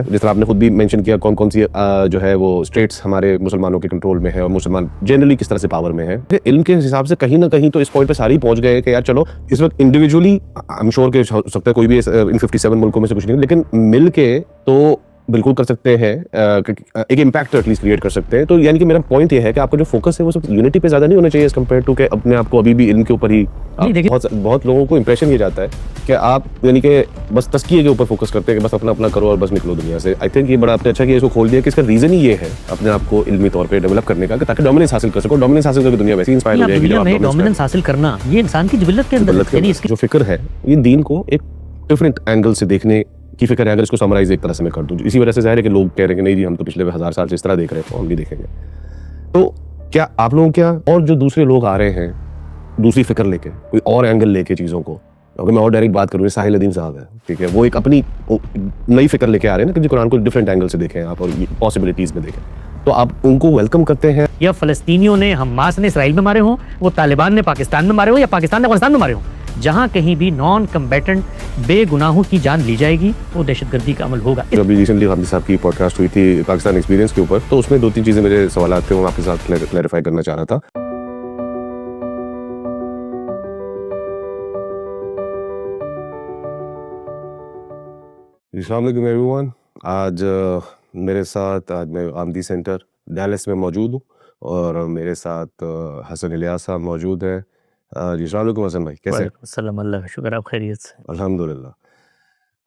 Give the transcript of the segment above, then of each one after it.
جس طرح آپ نے خود بھی مینشن کیا کون کون سی جو ہے وہ اسٹیٹس ہمارے مسلمانوں کے کنٹرول میں ہے اور مسلمان جنرلی کس طرح سے پاور میں ہے. علم کے حساب سے کہیں نہ کہیں تو اس پوائنٹ پہ سارے ہی پہنچ گئے کہ یار چلو اس وقت انڈیویجولی آئی ایم شیور کہ ہو سکتا ہے کوئی بھی ان 57 ملکوں میں سے کچھ نہیں, لیکن مل کے تو بالکل کر سکتے ہیں, ایک امپیکٹ ایٹ لیسٹ کریٹ کر سکتے ہیں. تو یعنی کہ میرا پوائنٹ یہ ہے کہ آپ کا جو فوکس ہے وہ صرف یونٹی پہ زیادہ نہیں ہونا چاہیے ایز کمپیئر ٹو کہ اپنے آپ کو ابھی بھی علم کے اوپر ہی. بہت لوگوں کو امپریشن یہ جاتا ہے کہ آپ یعنی کہ بس تزکیے کے اوپر فوکس کرتے ہیں کہ بس اپنا اپنا کرو اور بس نکلو دنیا سے. آئی تھنک یہ بڑا آپ نے اچھا کہ اس کو کھول دیا کہ اس کا ریزن ہی یہ ہے اپنے آپ کو علمی طور پہ ڈیولپ کرنے کا تاکہ ڈومیننس حاصل کر سکو. ڈومیننس حاصل کر کے دنیا ویسے ہی انسپائر ہو جائے گی. دنیا میں ڈومیننس حاصل کرنا یہ انسان کی جبلت کے اندر ہے. جو فکر ہے یہ دین کو ایک ڈفرینٹ اینگل سے دیکھنے کی فکر ہے. اگر اس کو سمرائز ایک طرح سے میں کر دوں, اسی وجہ سے ظاہر ہے کہ لوگ کہہ رہے ہیں کہ نہیں جی ہم تو پچھلے 1000 سال سے اس طرح دیکھ رہے ہیں تو ہم بھی دیکھیں گے. تو کیا آپ لوگوں کیا اور جو دوسرے لوگ آ رہے ہیں دوسری فکر لے کے, کوئی اور اینگل لے کے چیزوں کو, اگر میں اور ڈائریکٹ بات کروں, ساحل ندیم صاحب ہے, ٹھیک ہے, وہ ایک اپنی نئی فکر لے کے آ رہے ہیں نا کہ قرآن کو ڈفرینٹ اینگل سے دیکھیں آپ اور پاسبلٹیز میں دیکھیں, تو آپ ان کو ویلکم کرتے ہیں. یا فلسطینیوں نے حماس نے اسرائیل میں مارے ہوں, وہ طالبان نے پاکستان میں مارے ہوں, یا پاکستان نے افغانستان میں مارے ہوں, جہاں کہیں بھی نان کمبیٹنٹ بے گناہوں کی جان لی جائے گی وہ دہشت گردی کا عمل ہوگا. ابھی ریسنٹلی غامدی صاحب کی پوڈ کاسٹ ہوئی تھی پاکستان ایکسپیرینس کے اوپر, تو اس میں 2-3 چیزیں میرے سوالات تھے وہ آپ کے ساتھ کلیریفائی کرنا چاہ رہا تھا. السلام علیکم ایوری ون. آج میرے ساتھ میں غامدی سینٹر ڈیلس میں موجود ہوں اور میرے ساتھ حسن الیاس صاحب موجود ہیں. جی السلام علیکم حسن بھائی, کیسے ہیں؟ السلام, اللہ کا شکر, آپ خیریت سے؟ الحمدللہ.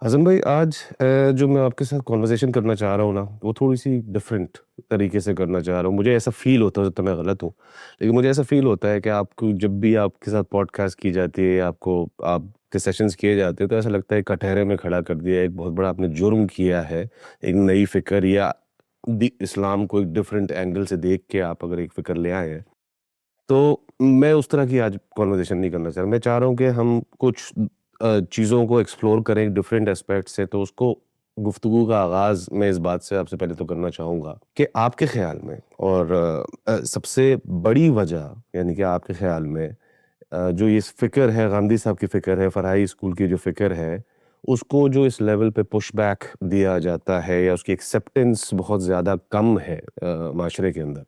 حسن بھائی آج جو میں آپ کے ساتھ کانورسیشن کرنا چاہ رہا ہوں نا وہ تھوڑی سی ڈفرینٹ طریقے سے کرنا چاہ رہا ہوں. مجھے ایسا فیل ہوتا ہے, تو میں غلط ہوں, لیکن مجھے ایسا فیل ہوتا ہے کہ آپ کو جب بھی آپ کے ساتھ پوڈ کاسٹ کی جاتی ہے, آپ کے سیشنز کیے جاتے ہیں, تو ایسا لگتا ہے کٹہرے میں کھڑا کر دیا, ایک بہت بڑا آپ نے جرم کیا ہے. ایک نئی فکر یا اسلام کو ایک ڈفرینٹ اینگل سے دیکھ کے آپ اگر ایک فکر لے آئے ہیں, تو میں اس طرح کی آج کانورسیشن نہیں کرنا چاہ رہا. میں چاہ رہا ہوں کہ ہم کچھ چیزوں کو ایکسپلور کریں ڈفرینٹ اسپیکٹ سے. تو اس کو گفتگو کا آغاز میں اس بات سے آپ سے پہلے تو کرنا چاہوں گا کہ آپ کے خیال میں, اور سب سے بڑی وجہ یعنی کہ آپ کے خیال میں جو یہ فکر ہے, غامدی صاحب کی فکر ہے, فرحائی اسکول کی جو فکر ہے, اس کو جو اس لیول پہ پش بیک دیا جاتا ہے یا اس کی ایکسیپٹنس بہت زیادہ کم ہے معاشرے کے اندر.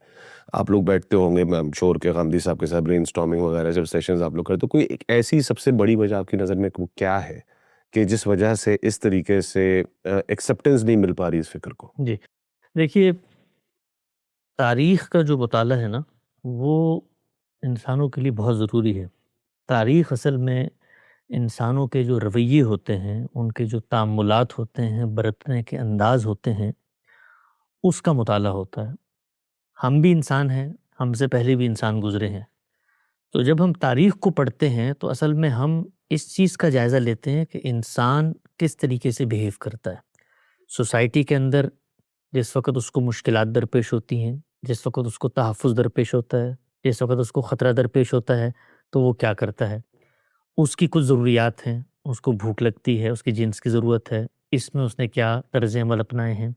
آپ لوگ بیٹھتے ہوں گے, میں شور کے غامدی صاحب کے ساتھ برین اسٹارمنگ وغیرہ جب سیشنز آپ لوگ کرتے, تو کوئی ایک ایسی سب سے بڑی وجہ آپ کی نظر میں کیا ہے کہ جس وجہ سے اس طریقے سے ایکسیپٹنس نہیں مل پا رہی اس فکر کو؟ جی دیکھیے, تاریخ کا جو مطالعہ ہے نا وہ انسانوں کے لیے بہت ضروری ہے. تاریخ اصل میں انسانوں کے جو رویے ہوتے ہیں, ان کے جو تعاملات ہوتے ہیں, برتنے کے انداز ہوتے ہیں, اس کا مطالعہ ہوتا ہے. ہم بھی انسان ہیں, ہم سے پہلے بھی انسان گزرے ہیں. تو جب ہم تاریخ کو پڑھتے ہیں تو اصل میں ہم اس چیز کا جائزہ لیتے ہیں کہ انسان کس طریقے سے بیہیو کرتا ہے. سوسائٹی کے اندر جس وقت اس کو مشکلات درپیش ہوتی ہیں, جس وقت اس کو تحفظ درپیش ہوتا ہے, جس وقت اس کو خطرہ درپیش ہوتا ہے, تو وہ کیا کرتا ہے. اس کی کچھ ضروریات ہیں, اس کو بھوک لگتی ہے, اس کی جنس کی ضرورت ہے, اس میں اس نے کیا طرز عمل اپنائے ہیں.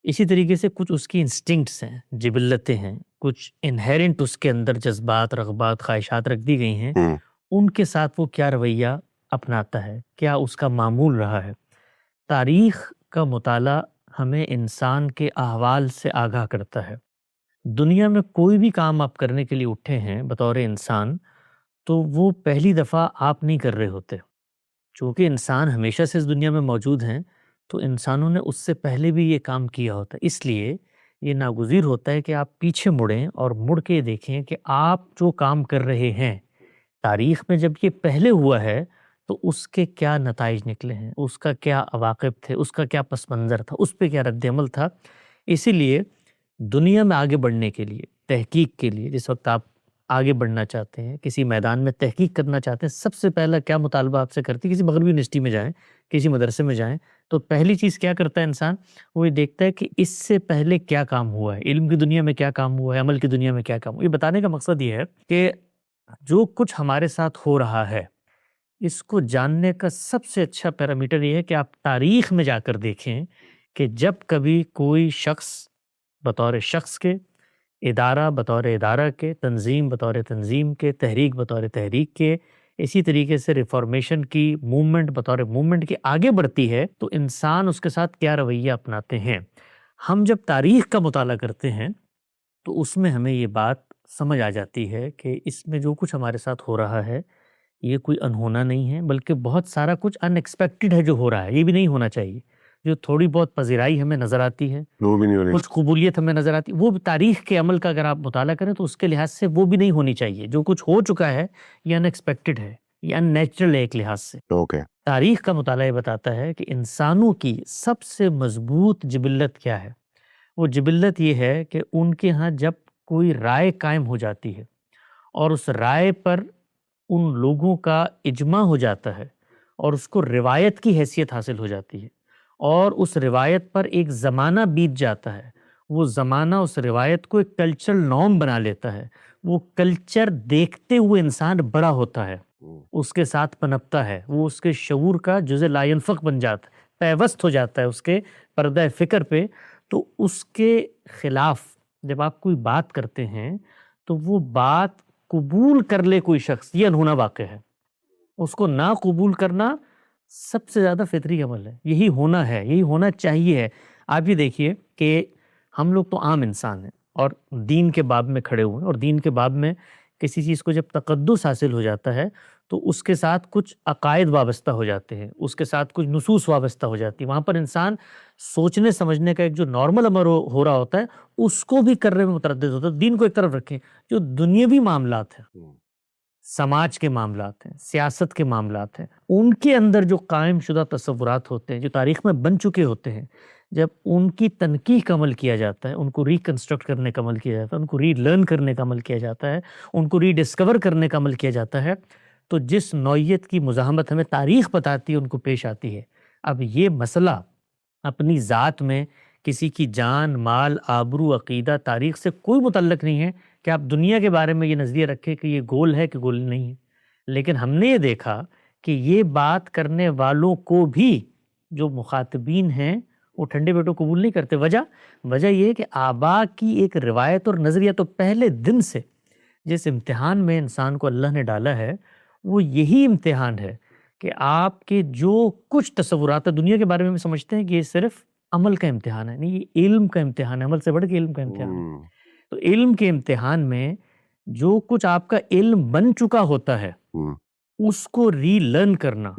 اسی طریقے سے کچھ اس کی انسٹنکٹس ہیں, جبلتیں ہیں, کچھ انہیرنٹ اس کے اندر جذبات, رغبات, خواہشات رکھ دی گئی ہیں. ان کے ساتھ وہ کیا رویہ اپناتا ہے, کیا اس کا معمول رہا ہے. تاریخ کا مطالعہ ہمیں انسان کے احوال سے آگاہ کرتا ہے. دنیا میں کوئی بھی کام آپ کرنے کے لیے اٹھے ہیں بطور انسان, تو وہ پہلی دفعہ آپ نہیں کر رہے ہوتے. چونکہ انسان ہمیشہ سے اس دنیا میں موجود ہیں, تو انسانوں نے اس سے پہلے بھی یہ کام کیا ہوتا ہے. اس لیے یہ ناگزیر ہوتا ہے کہ آپ پیچھے مڑیں اور مڑ کے دیکھیں کہ آپ جو کام کر رہے ہیں تاریخ میں جب یہ پہلے ہوا ہے تو اس کے کیا نتائج نکلے ہیں, اس کا کیا عواقب تھے, اس کا کیا پس منظر تھا, اس پہ کیا رد عمل تھا. اسی لیے دنیا میں آگے بڑھنے کے لیے, تحقیق کے لیے, جس وقت آپ آگے بڑھنا چاہتے ہیں, کسی میدان میں تحقیق کرنا چاہتے ہیں, سب سے پہلا کیا مطالبہ آپ سے کرتی ہے, کسی مغربی یونیورسٹی میں جائیں, کسی مدرسے میں جائیں, تو پہلی چیز کیا کرتا ہے انسان, وہ یہ دیکھتا ہے کہ اس سے پہلے کیا کام ہوا ہے, علم کی دنیا میں کیا کام ہوا ہے, عمل کی دنیا میں کیا کام ہوا ہے. یہ بتانے کا مقصد یہ ہے کہ جو کچھ ہمارے ساتھ ہو رہا ہے اس کو جاننے کا سب سے اچھا پیرامیٹر یہ ہے کہ آپ تاریخ میں جا کر دیکھیں کہ جب کبھی کوئی شخص بطور شخص کے, ادارہ بطور ادارہ کے, تنظیم بطور تنظیم کے, تحریک بطور تحریک کے اسی طریقے سے ریفارمیشن کی موومنٹ بطور موومنٹ کی آگے بڑھتی ہے تو انسان اس کے ساتھ کیا رویہ اپناتے ہیں. ہم جب تاریخ کا مطالعہ کرتے ہیں تو اس میں ہمیں یہ بات سمجھ آ جاتی ہے کہ اس میں جو کچھ ہمارے ساتھ ہو رہا ہے یہ کوئی انہونا نہیں ہے، بلکہ بہت سارا کچھ ان ایکسپیکٹڈ ہے جو ہو رہا ہے. یہ بھی نہیں ہونا چاہیے. جو تھوڑی بہت پذیرائی ہمیں نظر آتی ہے، وہ بھی نہیں ہونی کچھ قبولیت ہمیں نظر آتی ہے، وہ بھی تاریخ کے عمل کا اگر آپ مطالعہ کریں تو اس کے لحاظ سے وہ بھی نہیں ہونی چاہیے. جو کچھ ہو چکا ہے یہ ان ایکسپیکٹڈ ہے، یہ ان نیچرل ہے ایک لحاظ سے. اوکے. تاریخ کا مطالعہ یہ بتاتا ہے کہ انسانوں کی سب سے مضبوط جبلت کیا ہے. وہ جبلت یہ ہے کہ ان کے ہاں جب کوئی رائے قائم ہو جاتی ہے اور اس رائے پر ان لوگوں کا اجماع ہو جاتا ہے اور اس کو روایت کی حیثیت حاصل ہو جاتی ہے اور اس روایت پر ایک زمانہ بیت جاتا ہے، وہ زمانہ اس روایت کو ایک کلچرل نارم بنا لیتا ہے. وہ کلچر دیکھتے ہوئے انسان بڑا ہوتا ہے، اس کے ساتھ پنپتا ہے، وہ اس کے شعور کا جزء لا ینفک بن جاتا ہے، پیوست ہو جاتا ہے اس کے پردہ فکر پہ. تو اس کے خلاف جب آپ کوئی بات کرتے ہیں تو وہ بات قبول کر لے کوئی شخص، یہ انہونا واقع ہے. اس کو نہ قبول کرنا سب سے زیادہ فطری عمل ہے. یہی ہونا ہے، یہی ہونا چاہیے ہے. آپ یہ دیکھیے کہ ہم لوگ تو عام انسان ہیں اور دین کے باب میں کھڑے ہوئے ہیں، اور دین کے باب میں کسی چیز کو جب تقدس حاصل ہو جاتا ہے تو اس کے ساتھ کچھ عقائد وابستہ ہو جاتے ہیں، اس کے ساتھ کچھ نصوص وابستہ ہو جاتی ہیں. وہاں پر انسان سوچنے سمجھنے کا ایک جو نارمل عمل ہو رہا ہوتا ہے اس کو بھی کرنے میں متردد ہوتا ہے. دین کو ایک طرف رکھیں، جو دنیاوی معاملات ہیں، سماج کے معاملات ہیں، سیاست کے معاملات ہیں، ان کے اندر جو قائم شدہ تصورات ہوتے ہیں، جو تاریخ میں بن چکے ہوتے ہیں، جب ان کی تنقیح کا عمل کیا جاتا ہے، ان کو ریکنسٹرکٹ کرنے کا عمل کیا جاتا ہے، ان کو ری لرن کرنے کا عمل کیا جاتا ہے، ان کو ری ڈسکور کرنے کا عمل کیا جاتا ہے، تو جس نوعیت کی مزاحمت ہمیں تاریخ بتاتی ہے ان کو پیش آتی ہے. اب یہ مسئلہ اپنی ذات میں کسی کی جان، مال، آبرو، عقیدہ، تاریخ سے کوئی متعلق نہیں ہے کہ آپ دنیا کے بارے میں یہ نظریہ رکھیں کہ یہ گول ہے کہ گول نہیں ہے. لیکن ہم نے یہ دیکھا کہ یہ بات کرنے والوں کو بھی جو مخاطبین ہیں وہ ٹھنڈے پیٹوں قبول نہیں کرتے. وجہ یہ ہے کہ آبا کی ایک روایت اور نظریہ تو پہلے دن سے جس امتحان میں انسان کو اللہ نے ڈالا ہے وہ یہی امتحان ہے کہ آپ کے جو کچھ تصورات دنیا کے بارے میں سمجھتے ہیں کہ یہ صرف عمل کا امتحان ہے. نہیں، یہ علم کا امتحان ہے، عمل سے بڑھ کے علم کا امتحان ہے. تو علم کے امتحان میں جو کچھ آپ کا علم بن چکا ہوتا ہے اس کو ری لرن کرنا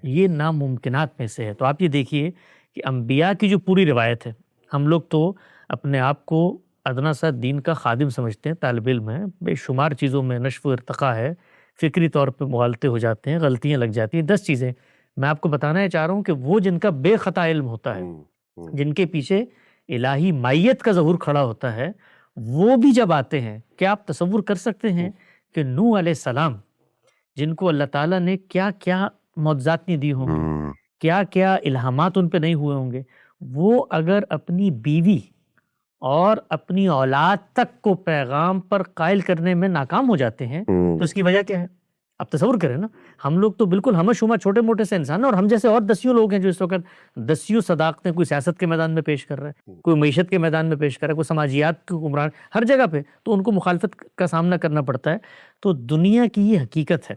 یہ ناممکنات میں سے ہے. تو آپ یہ دیکھیے کہ انبیاء کی جو پوری روایت ہے، ہم لوگ تو اپنے آپ کو ادنا سا دین کا خادم سمجھتے ہیں، طالب علم ہیں، بے شمار چیزوں میں نشو و ارتقاء ہے، فکری طور پہ مغالطے ہو جاتے ہیں، غلطیاں لگ جاتی ہیں. 10 چیزیں میں آپ کو بتانا ہے چاہ رہا ہوں کہ وہ جن کا بے خطا علم ہوتا ہے، جن کے پیچھے الہی مائیت کا ظہور کھڑا ہوتا ہے، وہ بھی جب آتے ہیں، کیا آپ تصور کر سکتے ہیں کہ نوح علیہ السلام جن کو اللہ تعالیٰ نے کیا کیا معجزات نہیں دی ہوں گے، کیا کیا الہامات ان پہ نہیں ہوئے ہوں گے، وہ اگر اپنی بیوی اور اپنی اولاد تک کو پیغام پر قائل کرنے میں ناکام ہو جاتے ہیں تو اس کی وجہ کیا ہے؟ اب تصور کریں نا، ہم لوگ تو بالکل ہمہ شمہ چھوٹے موٹے سے انسان ہیں، اور ہم جیسے اور دسیوں لوگ ہیں جو اس وقت دسیوں صداقتیں کوئی سیاست کے میدان میں پیش کر رہا ہے، کوئی معیشت کے میدان میں پیش کر رہا ہے، کوئی سماجیات کے حکمران، ہر جگہ پہ تو ان کو مخالفت کا سامنا کرنا پڑتا ہے. تو دنیا کی یہ حقیقت ہے.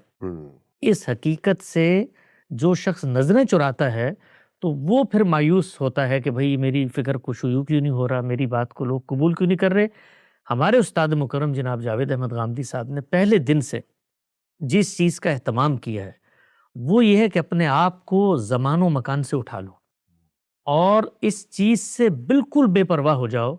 اس حقیقت سے جو شخص نظریں چراتا ہے تو وہ پھر مایوس ہوتا ہے کہ بھئی میری فکر کو شیوع کیوں نہیں ہو رہا، میری بات کو لوگ قبول کیوں نہیں کر رہے. ہمارے استاد مکرم جناب جاوید احمد غامدی صاحب نے پہلے دن سے جس چیز کا اہتمام کیا ہے وہ یہ ہے کہ اپنے آپ کو زمان و مکان سے اٹھا لو اور اس چیز سے بالکل بے پرواہ ہو جاؤ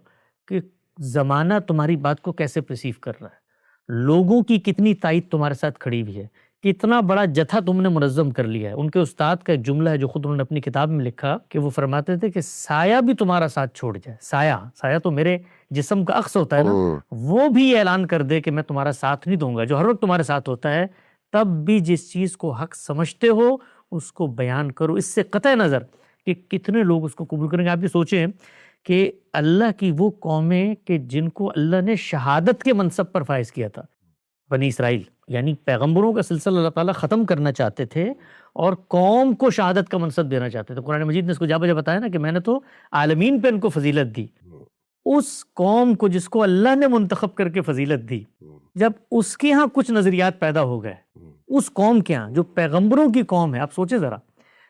کہ زمانہ تمہاری بات کو کیسے پرسیو کر رہا ہے، لوگوں کی کتنی تائید تمہارے ساتھ کھڑی ہوئی ہے، کتنا بڑا جتھا تم نے منظم کر لیا ہے. ان کے استاد کا ایک جملہ ہے جو خود انہوں نے اپنی کتاب میں لکھا کہ وہ فرماتے تھے کہ سایہ بھی تمہارا ساتھ چھوڑ جائے، سایہ تو میرے جسم کا عکس ہوتا ہے نا، وہ بھی یہ اعلان کر دے کہ میں تمہارا ساتھ نہیں دوں گا، جو ہر وقت تمہارے ساتھ ہوتا ہے، تب بھی جس چیز کو حق سمجھتے ہو اس کو بیان کرو. اس سے قطع نظر کہ کتنے لوگ اس کو قبول کریں گے. آپ یہ سوچیں کہ اللہ کی وہ قومیں کہ جن کو اللہ نے شہادت کے منصب پر فائز کیا تھا، بنی اسرائیل، یعنی پیغمبروں کا سلسلہ اللہ تعالیٰ ختم کرنا چاہتے تھے اور قوم کو شہادت کا منصب دینا چاہتے تھے. قرآن مجید نے اس کو جا بجا بتایا نا کہ میں نے تو عالمین پہ ان کو فضیلت دی. اس قوم کو جس کو اللہ نے منتخب کر کے فضیلت دی، جب اس کے ہاں کچھ نظریات پیدا ہو گئے اس قوم کے ہاں جو پیغمبروں کی قوم ہے، آپ سوچیں ذرا،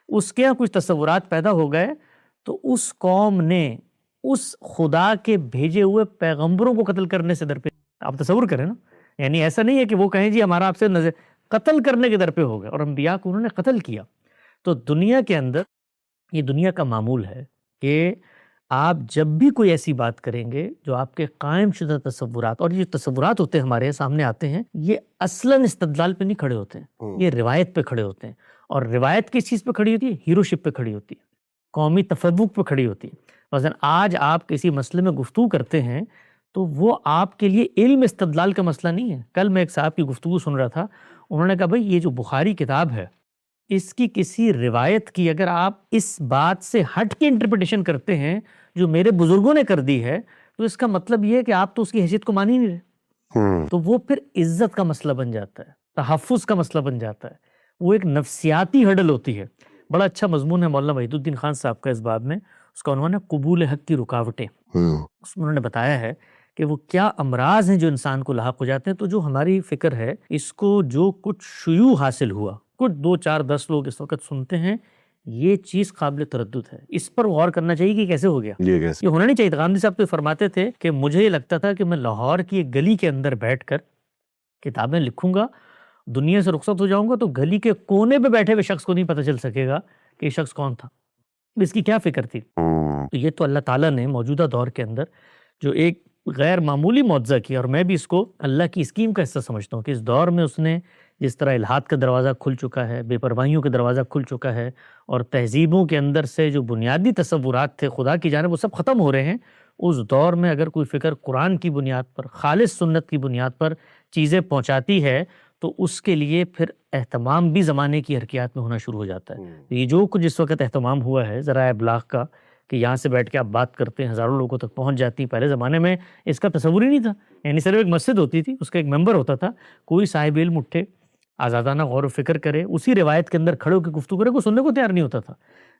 اس کے ہاں کچھ تصورات پیدا ہو گئے تو اس قوم نے اس خدا کے بھیجے ہوئے پیغمبروں کو قتل کرنے سے درپے، آپ تصور کریں نا، یعنی ایسا نہیں ہے کہ وہ کہیں جی ہمارا آپ سے نظر، قتل کرنے کے درپے ہو گئے، اور انبیاء کو انہوں نے قتل کیا۔ تو دنیا کے اندر یہ دنیا کا معمول ہے کہ آپ جب بھی کوئی ایسی بات کریں گے جو آپ کے قائم شدہ تصورات، اور یہ تصورات ہوتے ہیں ہمارے سامنے آتے ہیں، یہ اصلاً استدلال پہ نہیں کھڑے ہوتے ہیں، یہ روایت پہ کھڑے ہوتے ہیں، اور روایت کس چیز پہ کھڑی ہوتی ہے؟ ہیرو شپ پہ کھڑی ہوتی ہے، قومی تفوق پہ کھڑی ہوتی ہے۔ مثلا آج آپ کسی مسئلے میں گفتگو کرتے ہیں تو وہ آپ کے لیے علم استدلال کا مسئلہ نہیں ہے۔ کل میں ایک صاحب کی گفتگو سن رہا تھا، انہوں نے کہا بھائی یہ جو بخاری کتاب ہے، اس کی کسی روایت کی اگر آپ اس بات سے ہٹ کے انٹرپریٹیشن کرتے ہیں جو میرے بزرگوں نے کر دی ہے، تو اس کا مطلب یہ ہے کہ آپ تو اس کی حیثیت کو مان ہی نہیں رہے۔ تو وہ پھر عزت کا مسئلہ بن جاتا ہے، تحفظ کا مسئلہ بن جاتا ہے، وہ ایک نفسیاتی ہڈل ہوتی ہے۔ بڑا اچھا مضمون ہے مولانا وحید الدین خان صاحب کا اس باب میں، اس کا عنوان ہے قبول حق کی رکاوٹیں۔ اس میں انہوں نے بتایا ہے کہ وہ کیا امراض ہیں جو انسان کو لاحق ہو جاتے ہیں۔ تو جو ہماری فکر ہے، اس کو جو کچھ شیوع حاصل ہوا، کچھ 2 4 10 لوگ اس وقت سنتے ہیں، یہ چیز قابل تردد ہے، اس پر غور کرنا چاہیے کہ کیسے ہو گیا، یہ ہونا نہیں چاہیے۔ غامدی صاحب تو فرماتے تھے کہ مجھے یہ لگتا تھا کہ میں لاہور کی ایک گلی کے اندر بیٹھ کر کتابیں لکھوں گا، دنیا سے رخصت ہو جاؤں گا تو گلی کے کونے پہ بیٹھے ہوئے شخص کو نہیں پتہ چل سکے گا کہ یہ شخص کون تھا، اس کی کیا فکر تھی۔ تو یہ تو اللہ تعالیٰ نے موجودہ دور کے اندر جو ایک غیر معمولی معجزہ کیا، اور میں بھی اس کو اللہ کی اسکیم کا حصہ سمجھتا ہوں کہ اس دور میں اس نے جس طرح الحاد کا دروازہ کھل چکا ہے، بے پرواہیوں کا دروازہ کھل چکا ہے، اور تہذیبوں کے اندر سے جو بنیادی تصورات تھے خدا کی جانب وہ سب ختم ہو رہے ہیں، اس دور میں اگر کوئی فکر قرآن کی بنیاد پر، خالص سنت کی بنیاد پر چیزیں پہنچاتی ہے تو اس کے لیے پھر اہتمام بھی زمانے کی حرکیات میں ہونا شروع ہو جاتا ہے۔ یہ جو کچھ اس وقت اہتمام ہوا ہے ذرائع ابلاغ کا، کہ یہاں سے بیٹھ کے آپ بات کرتے ہیں، ہزاروں لوگوں تک پہنچ جاتی، پہلے زمانے میں اس کا تصور ہی نہیں تھا، یعنی صرف ایک مسجد ہوتی تھی، اس کا ایک ممبر ہوتا تھا، کوئی صاحب علم اٹھے، آزادانہ غور و فکر کرے، اسی روایت کے اندر کھڑے ہو کے گفتگو کرے، کوئی سننے کو تیار نہیں ہوتا تھا۔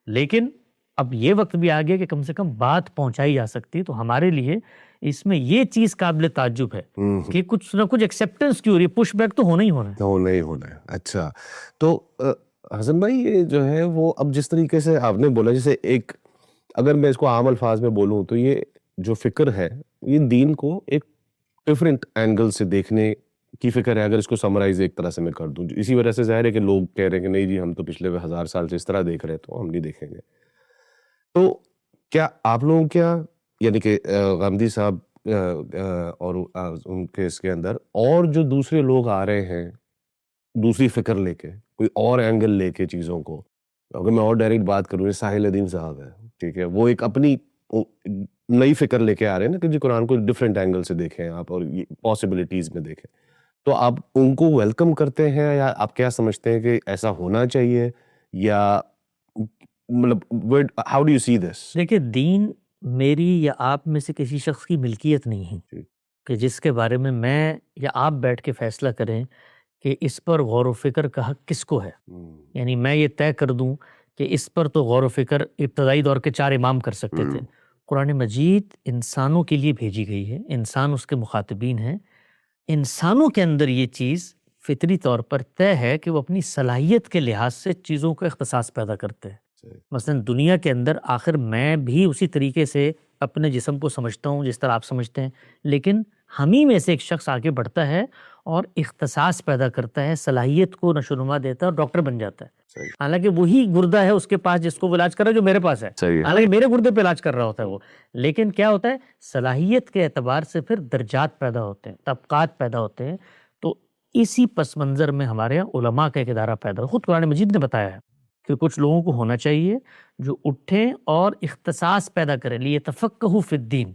لیکن اب یہ وقت بھی آ گیا کہ کم سے کم بات پہنچائی جا سکتی، تو ہمارے لیے اس میں یہ چیز قابل تعجب ہے کہ کچھ نہ کچھ ایکسیپٹنس کی ہو رہی ہے، پش بیک تو ہونا ہی ہونا ہے، ہونا ہی ہونا ہے۔ اچھا، تو حسن بھائی یہ جو ہے وہ اب جس طریقے سے آپ نے بولا، جیسے ایک اگر میں اس کو عام الفاظ میں بولوں تو یہ جو فکر ہے یہ دین کو ایک ڈفرینٹ اینگل سے دیکھنے کی فکر ہے، اگر اس کو سمرائز ایک طرح سے میں کر دوں۔ اسی وجہ سے ظاہر ہے کہ لوگ کہہ رہے ہیں کہ نہیں جی ہم تو پچھلے 1000 سال سے اس طرح دیکھ رہے ہیں تو ہم نہیں دیکھیں گے۔ تو کیا آپ لوگوں کیا یعنی کہ غامدی صاحب اور ان کے اس کے اندر اور جو دوسرے لوگ آ رہے ہیں دوسری فکر لے کے، کوئی اور اینگل لے کے چیزوں کو، اگر میں اور ڈائریکٹ بات کروں، ساحل الدین صاحب ہے، ٹھیک ہے، وہ ایک اپنی نئی فکر لے کے آ رہے ہیں نا کہ جی قرآن کو ڈفرینٹ اینگل سے دیکھیں آپ اور پاسبلٹیز میں دیکھیں، تو آپ ان کو ویلکم کرتے ہیں یا آپ کیا سمجھتے ہیں کہ ایسا ہونا چاہیے، یا مطلب ہاؤ ڈو یو سی دس؟ دیکھیں دین میری یا آپ میں سے کسی شخص کی ملکیت نہیں ہے کہ جس کے بارے میں یا آپ بیٹھ کے فیصلہ کریں کہ اس پر غور و فکر کا حق کس کو ہے، یعنی میں یہ طے کر دوں کہ اس پر تو غور و فکر ابتدائی دور کے 4 امام کر سکتے تھے۔ قرآن مجید انسانوں کے لیے بھیجی گئی ہے، انسان اس کے مخاطبین ہیں، انسانوں کے اندر یہ چیز فطری طور پر طے ہے کہ وہ اپنی صلاحیت کے لحاظ سے چیزوں کا اختصاص پیدا کرتے ہیں۔ مثلا دنیا کے اندر آخر میں بھی اسی طریقے سے اپنے جسم کو سمجھتا ہوں جس طرح آپ سمجھتے ہیں، لیکن ہم ہی میں سے ایک شخص آگے بڑھتا ہے اور اختصاص پیدا کرتا ہے، صلاحیت کو نشوونما دیتا ہے اور ڈاکٹر بن جاتا ہے، حالانکہ وہی گردہ ہے اس کے پاس جس کو وہ علاج کر رہا ہے جو میرے پاس ہے، حالانکہ میرے گردے پہ علاج کر رہا ہوتا ہے وہ، لیکن کیا ہوتا ہے صلاحیت کے اعتبار سے پھر درجات پیدا ہوتے ہیں، طبقات پیدا ہوتے ہیں۔ تو اسی پس منظر میں ہمارے یہاں علماء کا ایک ادارہ پیدا ہو، خود قرآن مجید نے بتایا ہے کہ کچھ لوگوں کو ہونا چاہیے جو اٹھیں اور اختصاص پیدا کریں، لیتفقہوا فی الدین،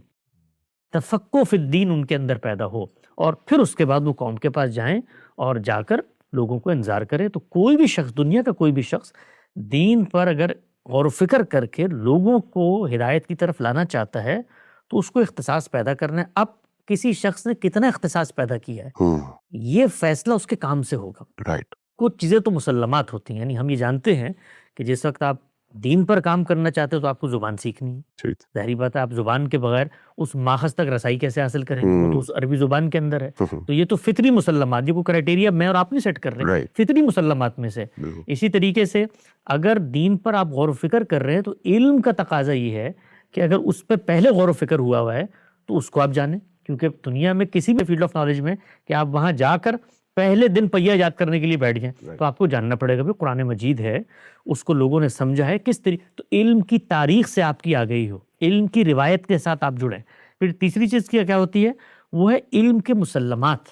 تفقہ فی الدین ان کے اندر پیدا ہو، اور پھر اس کے بعد وہ قوم کے پاس جائیں اور جا کر لوگوں کو انذار کریں۔ تو کوئی بھی شخص، دنیا کا کوئی بھی شخص دین پر اگر غور و فکر کر کے لوگوں کو ہدایت کی طرف لانا چاہتا ہے تو اس کو اختصاص پیدا کرنا ہے۔ اب کسی شخص نے کتنا اختصاص پیدا کیا ہے یہ فیصلہ اس کے کام سے ہوگا۔ رائٹ، کچھ چیزیں تو مسلمات ہوتی ہیں، یعنی ہم یہ جانتے ہیں کہ جس وقت آپ دین پر کام کرنا چاہتے ہو تو آپ کو زبان سیکھنی ہے. ظاہری بات ہے آپ زبان کے بغیر اس ماخذ تک رسائی کیسے حاصل کریں گے؟ وہ تو اس عربی زبان کے اندر ہے. تو یہ تو فطری مسلمات، یہ کوئی کرائٹیریا میں اور آپ نہیں سیٹ کر رہے، فطری مسلمات میں سے. اسی طریقے سے اگر دین پر آپ غور و فکر کر رہے ہیں تو علم کا تقاضا یہ ہے کہ اگر اس پہ پہلے غور و فکر ہوا ہے تو اس کو آپ جانیں. کیونکہ دنیا میں کسی بھی فیلڈ آف نالج میں کہ آپ وہاں جا کر پہلے دن پہیہ یاد کرنے کے لیے بیٹھ جائیں تو آپ کو جاننا پڑے گا بھی قرآن مجید ہے، اس کو لوگوں نے سمجھا ہے کس طریقے. تو علم کی تاریخ سے آپ کی آ گئی ہو، علم کی روایت کے ساتھ آپ جڑیں. پھر تیسری چیز کیا ہوتی ہے، وہ ہے علم کے مسلمات.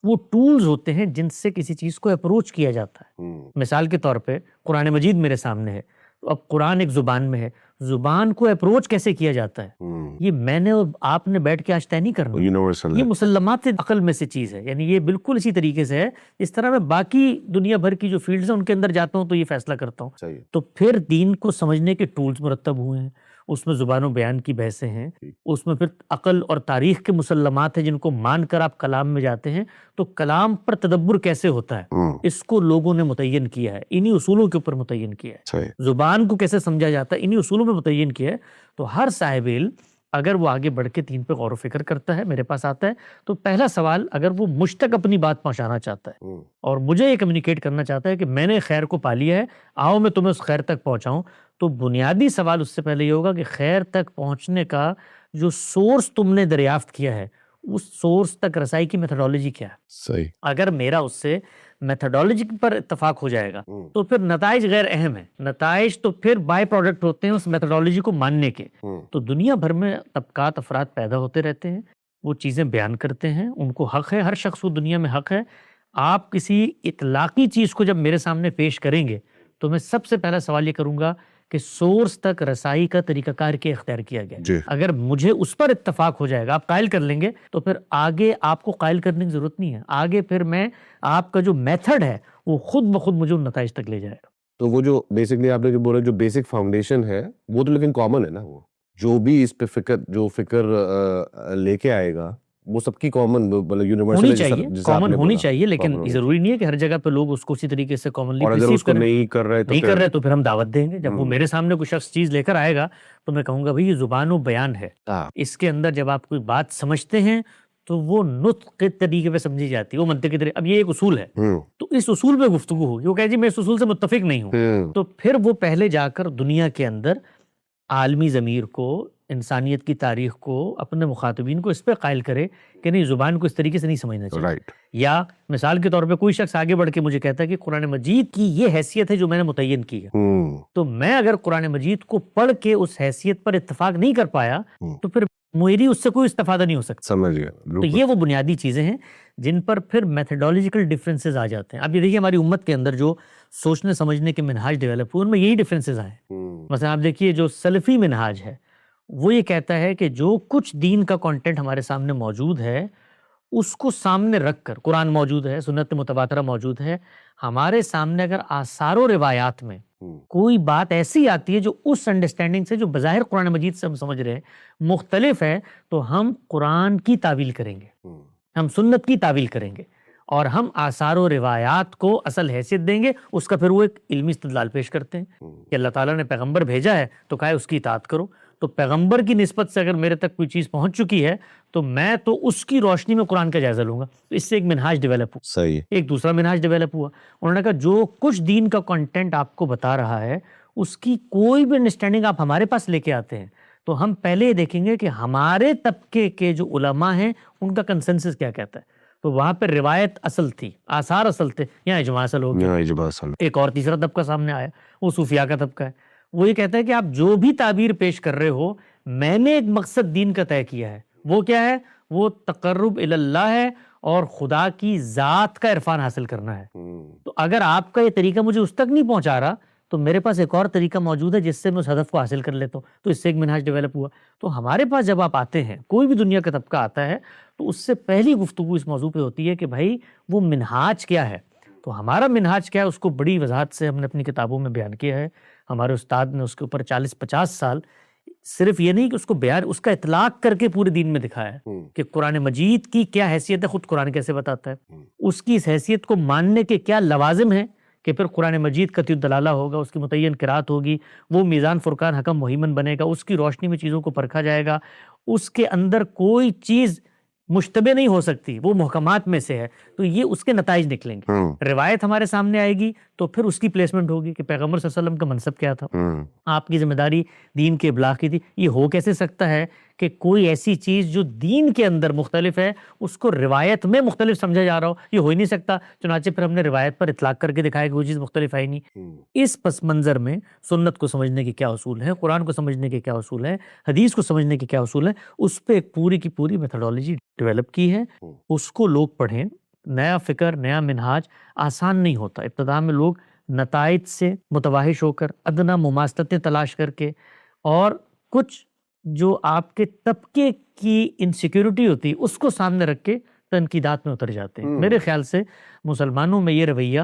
وہ ٹولز ہوتے ہیں جن سے کسی چیز کو اپروچ کیا جاتا ہے. مثال کے طور پہ قرآن مجید میرے سامنے ہے، تو اب قرآن ایک زبان میں ہے، زبان کو اپروچ کیسے کیا جاتا ہے یہ میں نے اور آپ نے بیٹھ کے آج طے نہیں کرنا، یہ مسلمات عقل میں سے چیز ہے. یعنی یہ بالکل اسی طریقے سے ہے اس طرح میں باقی دنیا بھر کی جو فیلڈز ہیں ان کے اندر جاتا ہوں تو یہ فیصلہ کرتا ہوں. تو پھر دین کو سمجھنے کے ٹولز مرتب ہوئے ہیں، اس میں زبان و بیان کی بحثیں ہیں، اس میں پھر عقل اور تاریخ کے مسلمات ہیں جن کو مان کر آپ کلام میں جاتے ہیں. تو کلام پر تدبر کیسے ہوتا ہے اس کو لوگوں نے متعین کیا ہے، انہی اصولوں کے اوپر متعین کیا ہے. زبان کو کیسے سمجھا جاتا ہے انہی اصولوں میں متعین کیا ہے. تو ہر صاحب علم اگر وہ آگے بڑھ کے دین پہ غور و فکر کرتا ہے، میرے پاس آتا ہے، تو پہلا سوال اگر وہ مجھ تک اپنی بات پہنچانا چاہتا ہے اور مجھے یہ کمیونیکیٹ کرنا چاہتا ہے کہ میں نے خیر کو پا لیا ہے، آؤ میں تمہیں اس خیر تک پہنچاؤں، تو بنیادی سوال اس سے پہلے یہ ہوگا کہ خیر تک پہنچنے کا جو سورس تم نے دریافت کیا ہے اس سورس تک رسائی کی میتھڈالوجی کیا ہے. صحیح. اگر میرا اس سے میتھڈالوجی پر اتفاق ہو جائے گا تو پھر نتائج غیر اہم ہیں. نتائج تو پھر بائی پروڈکٹ ہوتے ہیں اس میتھڈالوجی کو ماننے کے. تو دنیا بھر میں طبقات افراد پیدا ہوتے رہتے ہیں، وہ چیزیں بیان کرتے ہیں، ان کو حق ہے، ہر شخص کو دنیا میں حق ہے. آپ کسی اطلاقی چیز کو جب میرے سامنے پیش کریں گے تو میں سب سے پہلا سوال یہ کروں گا کہ سورس تک رسائی کا طریقہ کار کیا اختیار کیا گیا. اگر مجھے اس پر اتفاق ہو جائے گا، آپ قائل کر لیں گے، تو پھر آگے آپ کو قائل کرنے کی ضرورت نہیں ہے. آگے پھر میں آپ کا جو میتھڈ ہے وہ خود بخود مجھے ان نتائج تک لے جائے گا. تو وہ جو بیسکلی آپ نے جو بولا جو بیسک فاؤنڈیشن ہے وہ تو لیکن کامن ہے نا، وہ جو بھی اس پہ فکر لے کے آئے گا وہ سب کی کامن یونیورسل ہونی چاہیے، کامن ہونی چاہیے، لیکن ضروری نہیں ہے کہ ہر جگہ پہ لوگ اس کو اسی طریقے سے کامنلی پرسیو کریں. نہیں کر رہے تو پھر ہم دعوت دیں گے. جب وہ میرے سامنے کوئی شخص چیز لے کر آئے گا تو میں کہوں گا بھائی یہ زبان و بیان ہے، اس کے اندر جب آپ کوئی بات سمجھتے ہیں تو وہ نطق کے طریقے پہ سمجھی جاتی ہے، وہ منطق کے طریقے. اب یہ ایک اصول ہے تو اس اصول پہ گفتگو ہوگی. وہ کہے جی میں اس اصول سے متفق نہیں ہوں، تو پھر وہ پہلے جا کر دنیا کے اندر عالمی ضمیر کو، انسانیت کی تاریخ کو، اپنے مخاطبین کو اس پہ قائل کرے کہ نہیں زبان کو اس طریقے سے نہیں سمجھنا چاہیے. یا مثال کے طور پہ کوئی شخص آگے بڑھ کے مجھے کہتا ہے کہ قرآن مجید کی یہ حیثیت ہے جو میں نے متعین کی ہے، تو میں اگر قرآن مجید کو پڑھ کے اس حیثیت پر اتفاق نہیں کر پایا تو پھر میری اس سے کوئی استفادہ نہیں ہو سکتا. سمجھ گیا. تو یہ وہ بنیادی چیزیں ہیں جن پر پھر میتھڈالوجیکل ڈفرینسز آ جاتے ہیں. اب یہ دیکھیے ہماری امت کے اندر جو سوچنے سمجھنے کے منہاج ڈیولپ ہوئے ان میں یہی ڈفرینسز آئے. مثلا آپ دیکھیے جو سلفی منہاج ہے وہ یہ کہتا ہے کہ جو کچھ دین کا کانٹینٹ ہمارے سامنے موجود ہے اس کو سامنے رکھ کر، قرآن موجود ہے، سنت متواترہ موجود ہے، ہمارے سامنے اگر آثار و روایات میں کوئی بات ایسی آتی ہے جو اس انڈرسٹینڈنگ سے جو بظاہر قرآن مجید سے ہم سمجھ رہے ہیں مختلف ہے، تو ہم قرآن کی تعویل کریں گے، ہم سنت کی تعویل کریں گے، اور ہم آثار و روایات کو اصل حیثیت دیں گے. اس کا پھر وہ ایک علمی استدلال پیش کرتے ہیں کہ اللہ تعالیٰ نے پیغمبر بھیجا ہے تو کہا ہے اس کی اطاعت کرو. تو پیغمبر کی نسبت سے اگر میرے تک کوئی چیز پہنچ چکی ہے تو میں تو اس کی روشنی میں قرآن کا جائزہ لوں گا. تو اس سے ایک منہاج ڈیولپ ہوا. صحیح. ایک دوسرا منہاج ڈیولپ ہوا، انہوں نے کہا جو کچھ دین کا کنٹینٹ آپ کو بتا رہا ہے اس کی کوئی بھی انڈرسٹینڈنگ آپ ہمارے پاس لے کے آتے ہیں تو ہم پہلے یہ دیکھیں گے کہ ہمارے طبقے کے جو علماء ہیں ان کا کنسنسس کیا کہتا ہے. تو وہاں پہ روایت اصل تھی، آثار اصل تھے، یہاں اجماع اصل ہو گیا. ایک اور تیسرا طبقہ سامنے آیا، وہ صوفیاء کا طبقہ ہے. وہ یہ کہتا ہے کہ آپ جو بھی تعبیر پیش کر رہے ہو میں نے ایک مقصد دین کا طے کیا ہے. وہ کیا ہے؟ وہ تقرب اللہ ہے اور خدا کی ذات کا عرفان حاصل کرنا ہے. تو اگر آپ کا یہ طریقہ مجھے اس تک نہیں پہنچا رہا تو میرے پاس ایک اور طریقہ موجود ہے جس سے میں اس ہدف کو حاصل کر لیتا ہوں. تو اس سے ایک منہاج ڈیولپ ہوا. تو ہمارے پاس جب آپ آتے ہیں، کوئی بھی دنیا کا طبقہ آتا ہے تو اس سے پہلی گفتگو اس موضوع پہ ہوتی ہے کہ بھائی وہ منہاج کیا ہے. تو ہمارا منہاج کیا ہے اس کو بڑی وضاحت سے ہم نے اپنی کتابوں میں بیان کیا ہے. ہمارے استاد نے اس کے اوپر 40-50 سال صرف یہ نہیں کہ اس کو بیان، اس کا اطلاق کر کے پورے دین میں دکھایا ہے کہ قرآن مجید کی کیا حیثیت ہے، خود قرآن کیسے بتاتا ہے، اس کی اس حیثیت کو ماننے کے کیا لوازم ہیں کہ پھر قرآن مجید قطعی الدلالہ ہوگا، اس کی متعین قرات ہوگی، وہ میزان فرقان حکم مہیمن بنے گا، اس کی روشنی میں چیزوں کو پرکھا جائے گا، اس کے اندر کوئی چیز مشتبہ نہیں ہو سکتی، وہ محکمات میں سے ہے، تو یہ اس کے نتائج نکلیں گے۔ روایت ہمارے سامنے آئے گی تو پھر اس کی پلیسمنٹ ہوگی کہ پیغمبر صلی اللہ علیہ وسلم کا منصب کیا تھا، آپ کی ذمہ داری دین کے ابلاغ کی تھی۔ یہ ہو کیسے سکتا ہے کہ کوئی ایسی چیز جو دین کے اندر مختلف ہے اس کو روایت میں مختلف سمجھا جا رہا ہو؟ یہ ہو ہی نہیں سکتا، چنانچہ پھر ہم نے روایت پر اطلاق کر کے دکھایا کہ وہ چیز مختلف ہے ہی نہیں۔ اس پس منظر میں سنت کو سمجھنے کے کیا اصول ہیں، قرآن کو سمجھنے کے کیا اصول ہیں، حدیث کو سمجھنے کے کیا اصول ہیں، اس پہ ایک پوری کی پوری میتھڈالوجی ڈیولپ کی ہے، اس کو لوگ پڑھیں۔ نیا فکر، نیا منہاج آسان نہیں ہوتا، ابتدا میں لوگ نتائج سے متوحش ہو کر ادنی مماثلتیں تلاش کر کے اور کچھ جو آپ کے طبقے کی انسیکیورٹی ہوتی ہے اس کو سامنے رکھ کے تنقیدات میں اتر جاتے ہیں۔ میرے خیال سے مسلمانوں میں یہ رویہ،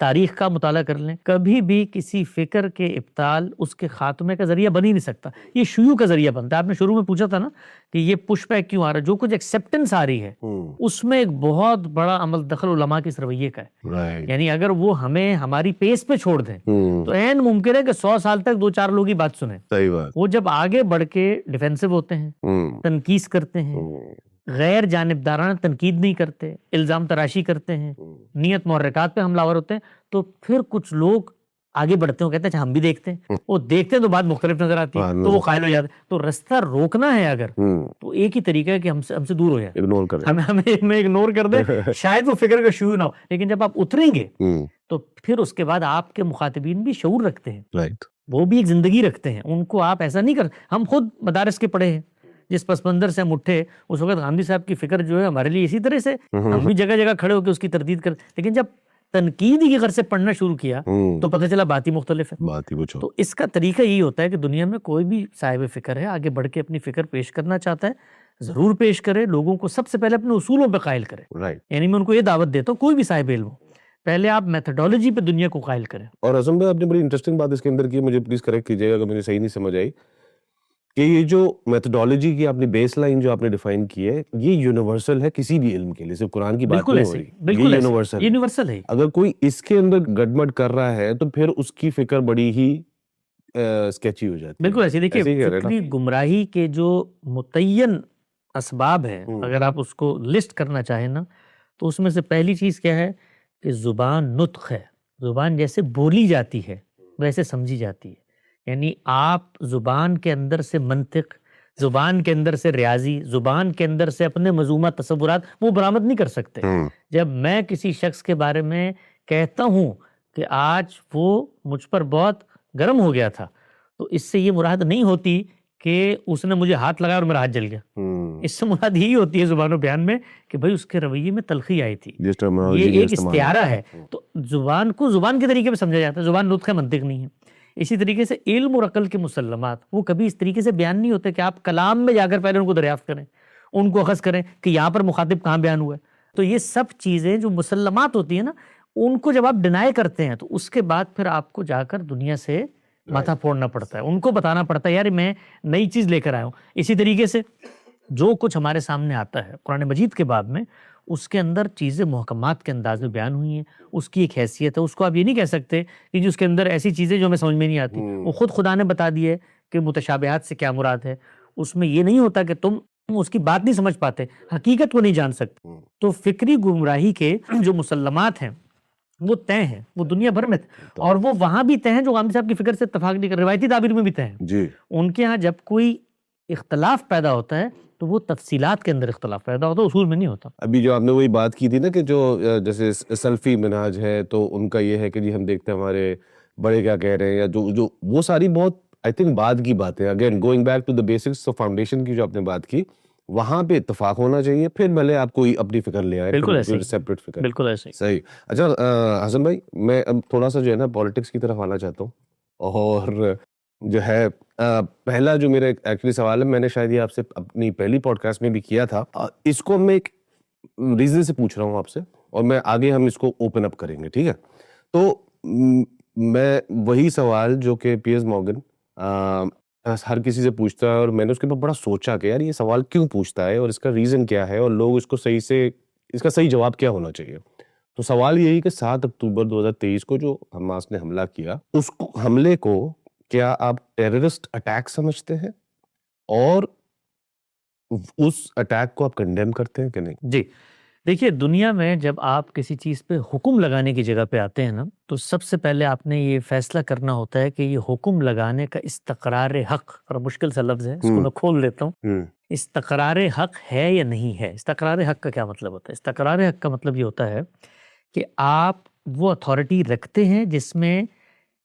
تاریخ کا مطالعہ کر لیں، کبھی بھی کسی فکر کے ابطال اس کے خاتمے کا ذریعہ بن ہی نہیں سکتا، یہ شیوع کا ذریعہ بنتا ہے۔ آپ نے شروع میں پوچھا تھا نا کہ یہ پش بیک کیوں آ رہا ہے، جو کچھ ایکسیپٹنس آ رہی ہے اس میں ایک بہت بڑا عمل دخل علماء کے اس رویے کا ہے۔ یعنی اگر وہ ہمیں ہماری پیس پہ چھوڑ دیں تو عین ممکن ہے کہ 100 سال تک 2-4 لوگ ہی بات سنیں۔ صحیح بات۔ وہ جب آگے بڑھ کے ڈیفینسو ہوتے ہیں، تنقید کرتے ہیں، غیر جانبدارانہ تنقید نہیں کرتے، الزام تراشی کرتے ہیں، نیت محرکات پہ حملہ آور ہوتے ہیں، تو پھر کچھ لوگ آگے بڑھتے ہیں، کہتے ہیں ہم بھی دیکھتے ہیں، وہ دیکھتے ہیں تو بات مختلف نظر آتی ہے تو وہ قائل ہو جاتے ہیں۔ تو رستہ روکنا ہے اگر تو ایک ہی طریقہ ہے کہ ہم سے دور ہو جائے، اگنور کریں، ہمیں اگنور کر دیں، شاید وہ فکر کا شیوع نہ ہو، لیکن جب آپ اتریں گے تو پھر اس کے بعد آپ کے مخاطبین بھی شعور رکھتے ہیں، وہ بھی ایک زندگی رکھتے ہیں، ان کو آپ ایسا نہیں کر۔ ہم خود مدارس کے پڑھے ہیں، جس پس منظر سے ہم اٹھے اس وقت گاندھی صاحب کی فکر جو ہے ہمارے لیے اسی طرح سے، ہم بھی جگہ جگہ کھڑے ہو کے اس کی تردید کر، لیکن جب تنقید کی غرض سے پڑھنا شروع کیا تو پتہ چلا بات ہی مختلف ہے۔ تو اس کا طریقہ یہی ہوتا ہے کہ دنیا میں کوئی بھی صاحب فکر ہے، آگے بڑھ کے اپنی فکر پیش کرنا چاہتا ہے، ضرور پیش کرے، لوگوں کو سب سے پہلے اپنے اصولوں پہ قائل کرے۔ یعنی میں ان کو یہ دعوت دیتا ہوں، کوئی بھی صاحب علم ہو، پہلے آپ میتھڈالوجی پہ دنیا کو قائل کریں۔ اور اعظم بھائی آپ نے بڑی انٹرسٹنگ بات اس کے اندر کی، مجھے پلیز کریکٹ کیجیے گا اگر مجھے صحیح نہیں سمجھ آئی، کہ یہ جو میتھڈالوجی کی آپ نے بیس لائن جو آپ نے ڈیفائن کی ہے یہ یونیورسل ہے کسی بھی علم کے لیے، صرف قرآن کی بات نہیں ہو رہی، بالکل یہ یونیورسل ہے۔ اگر کوئی اس کے اندر گڑبڑ کر رہا ہے تو پھر اس کی فکر بڑی ہی اسکیچی ہو جاتی ہے۔ بالکل ایسے دیکھیے، فکری گمراہی کے جو متعین اسباب ہیں اگر آپ اس کو لسٹ کرنا چاہیں نا تو اس میں سے پہلی چیز کیا ہے کہ زبان نطق ہے، زبان جیسے بولی جاتی ہے ویسے سمجھی جاتی ہے۔ یعنی آپ زبان کے اندر سے منطق، زبان کے اندر سے ریاضی، زبان کے اندر سے اپنے مذمومہ تصورات وہ برآمد نہیں کر سکتے۔ جب میں کسی شخص کے بارے میں کہتا ہوں کہ آج وہ مجھ پر بہت گرم ہو گیا تھا تو اس سے یہ مراد نہیں ہوتی کہ اس نے مجھے ہاتھ لگایا اور میرا ہاتھ جل گیا، اس سے مراد یہی ہوتی ہے زبان و بیان میں کہ بھئی اس کے رویے میں تلخی آئی تھی، یہ ایک استعارہ ہے۔ تو زبان کو زبان کے طریقے پہ سمجھا جاتا ہے، زبان نطق ہے، منطق نہیں ہے۔ اسی طریقے سے علم اور عقل کے مسلمات وہ کبھی اس طریقے سے بیان نہیں ہوتے کہ آپ کلام میں جا کر پہلے ان کو دریافت کریں، ان کو اخذ کریں کہ یہاں پر مخاطب کہاں بیان ہوا ہے۔ تو یہ سب چیزیں جو مسلمات ہوتی ہیں نا، ان کو جب آپ ڈینائی کرتے ہیں تو اس کے بعد پھر آپ کو جا کر دنیا سے ماتھا پھوڑنا پڑتا ہے، ان کو بتانا پڑتا ہے یار میں نئی چیز لے کر آیا ہوں۔ اسی طریقے سے جو کچھ ہمارے سامنے آتا ہے قرآن مجید کے باب میں، اس کے اندر چیزیں محکمات کے انداز میں بیان ہوئی ہیں، اس کی ایک حیثیت ہے، اس کو آپ یہ نہیں کہہ سکتے کہ جو اس کے اندر ایسی چیزیں جو ہمیں سمجھ میں نہیں آتی، وہ خود خدا نے بتا دی ہے کہ متشابہات سے کیا مراد ہے۔ اس میں یہ نہیں ہوتا کہ تم اس کی بات نہیں سمجھ پاتے، حقیقت کو نہیں جان سکتے۔ تو فکری گمراہی کے جو مسلمات ہیں وہ طے ہیں، وہ دنیا بھر میں اور وہ وہاں بھی طے ہیں جو غامدی صاحب کی فکر سے اتفاق نہیں کر، روایتی تعبیر میں بھی طے ہیں۔ ان کے ہاں جب کوئی اختلاف پیدا ہوتا ہے تو وہ تفصیلات کے اندر اختلاف پیدا ہوتا ہے، اصول میں نہیں ہوتا۔ ابھی جو آپ نے وہی بات کی تھی نا کہ جو جیسے سلفی منہاج ہے تو ان کا یہ ہے کہ جی ہم دیکھتے ہیں ہمارے بڑے کیا کہہ رہے ہیں، یا جو وہ ساری بہت آئی تھنک بعد کی باتیں، again going back to the basics of foundation کی جو آپ نے بات کی، وہاں پہ اتفاق ہونا چاہیے، پھر بھلے آپ کوئی اپنی فکر لے آئے، بالکل ایسے سیپریٹ فکر، بالکل ایسے صحیح۔ اچھا حسن بھائی، میں اب تھوڑا سا جو ہے نا پالیٹکس کی طرف آنا چاہتا ہوں، اور جو ہے پہلا جو میرا ایکچولی سوال ہے، میں نے شاید یہ آپ سے اپنی پہلی پوڈ کاسٹ میں بھی کیا تھا، اس کو میں ایک ریزن سے پوچھ رہا ہوں آپ سے، اور میں آگے ہم اس کو اوپن اپ کریں گے، ٹھیک ہے؟ تو میں وہی سوال جو کہ پیئرس مورگن ہر کسی سے پوچھتا ہے، اور میں نے اس کے بعد بڑا سوچا کہ یار یہ سوال کیوں پوچھتا ہے اور اس کا ریزن کیا ہے اور لوگ اس کو صحیح سے، اس کا صحیح جواب کیا ہونا چاہیے۔ تو سوال یہی کہ 7 اکتوبر 2023 کو جو حماس نے حملہ کیا، اس حملے کو کیا آپ ٹیررسٹ اٹیک سمجھتے ہیں اور اس اٹیک کو آپ کنڈیم کرتے ہیں کہ نہیں؟ جی دیکھیے، دنیا میں جب آپ کسی چیز پہ حکم لگانے کی جگہ پہ آتے ہیں نا، تو سب سے پہلے آپ نے یہ فیصلہ کرنا ہوتا ہے کہ یہ حکم لگانے کا استقرار حق، اور مشکل سا لفظ ہے، اس کو میں کھول دیتا ہوں، استقرار حق ہے یا نہیں ہے۔ استقرار حق کا کیا مطلب ہوتا ہے؟ استقرار حق کا مطلب یہ ہوتا ہے کہ آپ وہ اتھارٹی رکھتے ہیں جس میں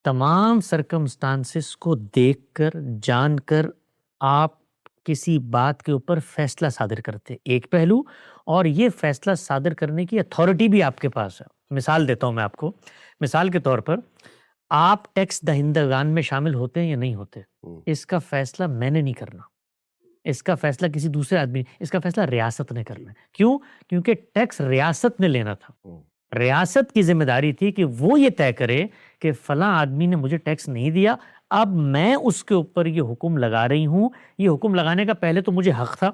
تمام سرکمسٹانسز کو دیکھ کر، جان کر آپ کسی بات کے اوپر فیصلہ صادر کرتے، ایک پہلو، اور یہ فیصلہ صادر کرنے کی اتھارٹی بھی آپ کے پاس ہے۔ مثال دیتا ہوں میں آپ کو، مثال کے طور پر آپ ٹیکس دہندگان میں شامل ہوتے ہیں یا نہیں ہوتے، اس کا فیصلہ میں نے نہیں کرنا، اس کا فیصلہ کسی دوسرے آدمی، اس کا فیصلہ ریاست نے کرنا ہے۔ کیوں؟ کیونکہ ٹیکس ریاست نے لینا تھا، ریاست کی ذمہ داری تھی کہ وہ یہ طے کرے کہ فلاں آدمی نے مجھے ٹیکس نہیں دیا، اب میں اس کے اوپر یہ حکم لگا رہی ہوں۔ یہ حکم لگانے کا پہلے تو مجھے حق تھا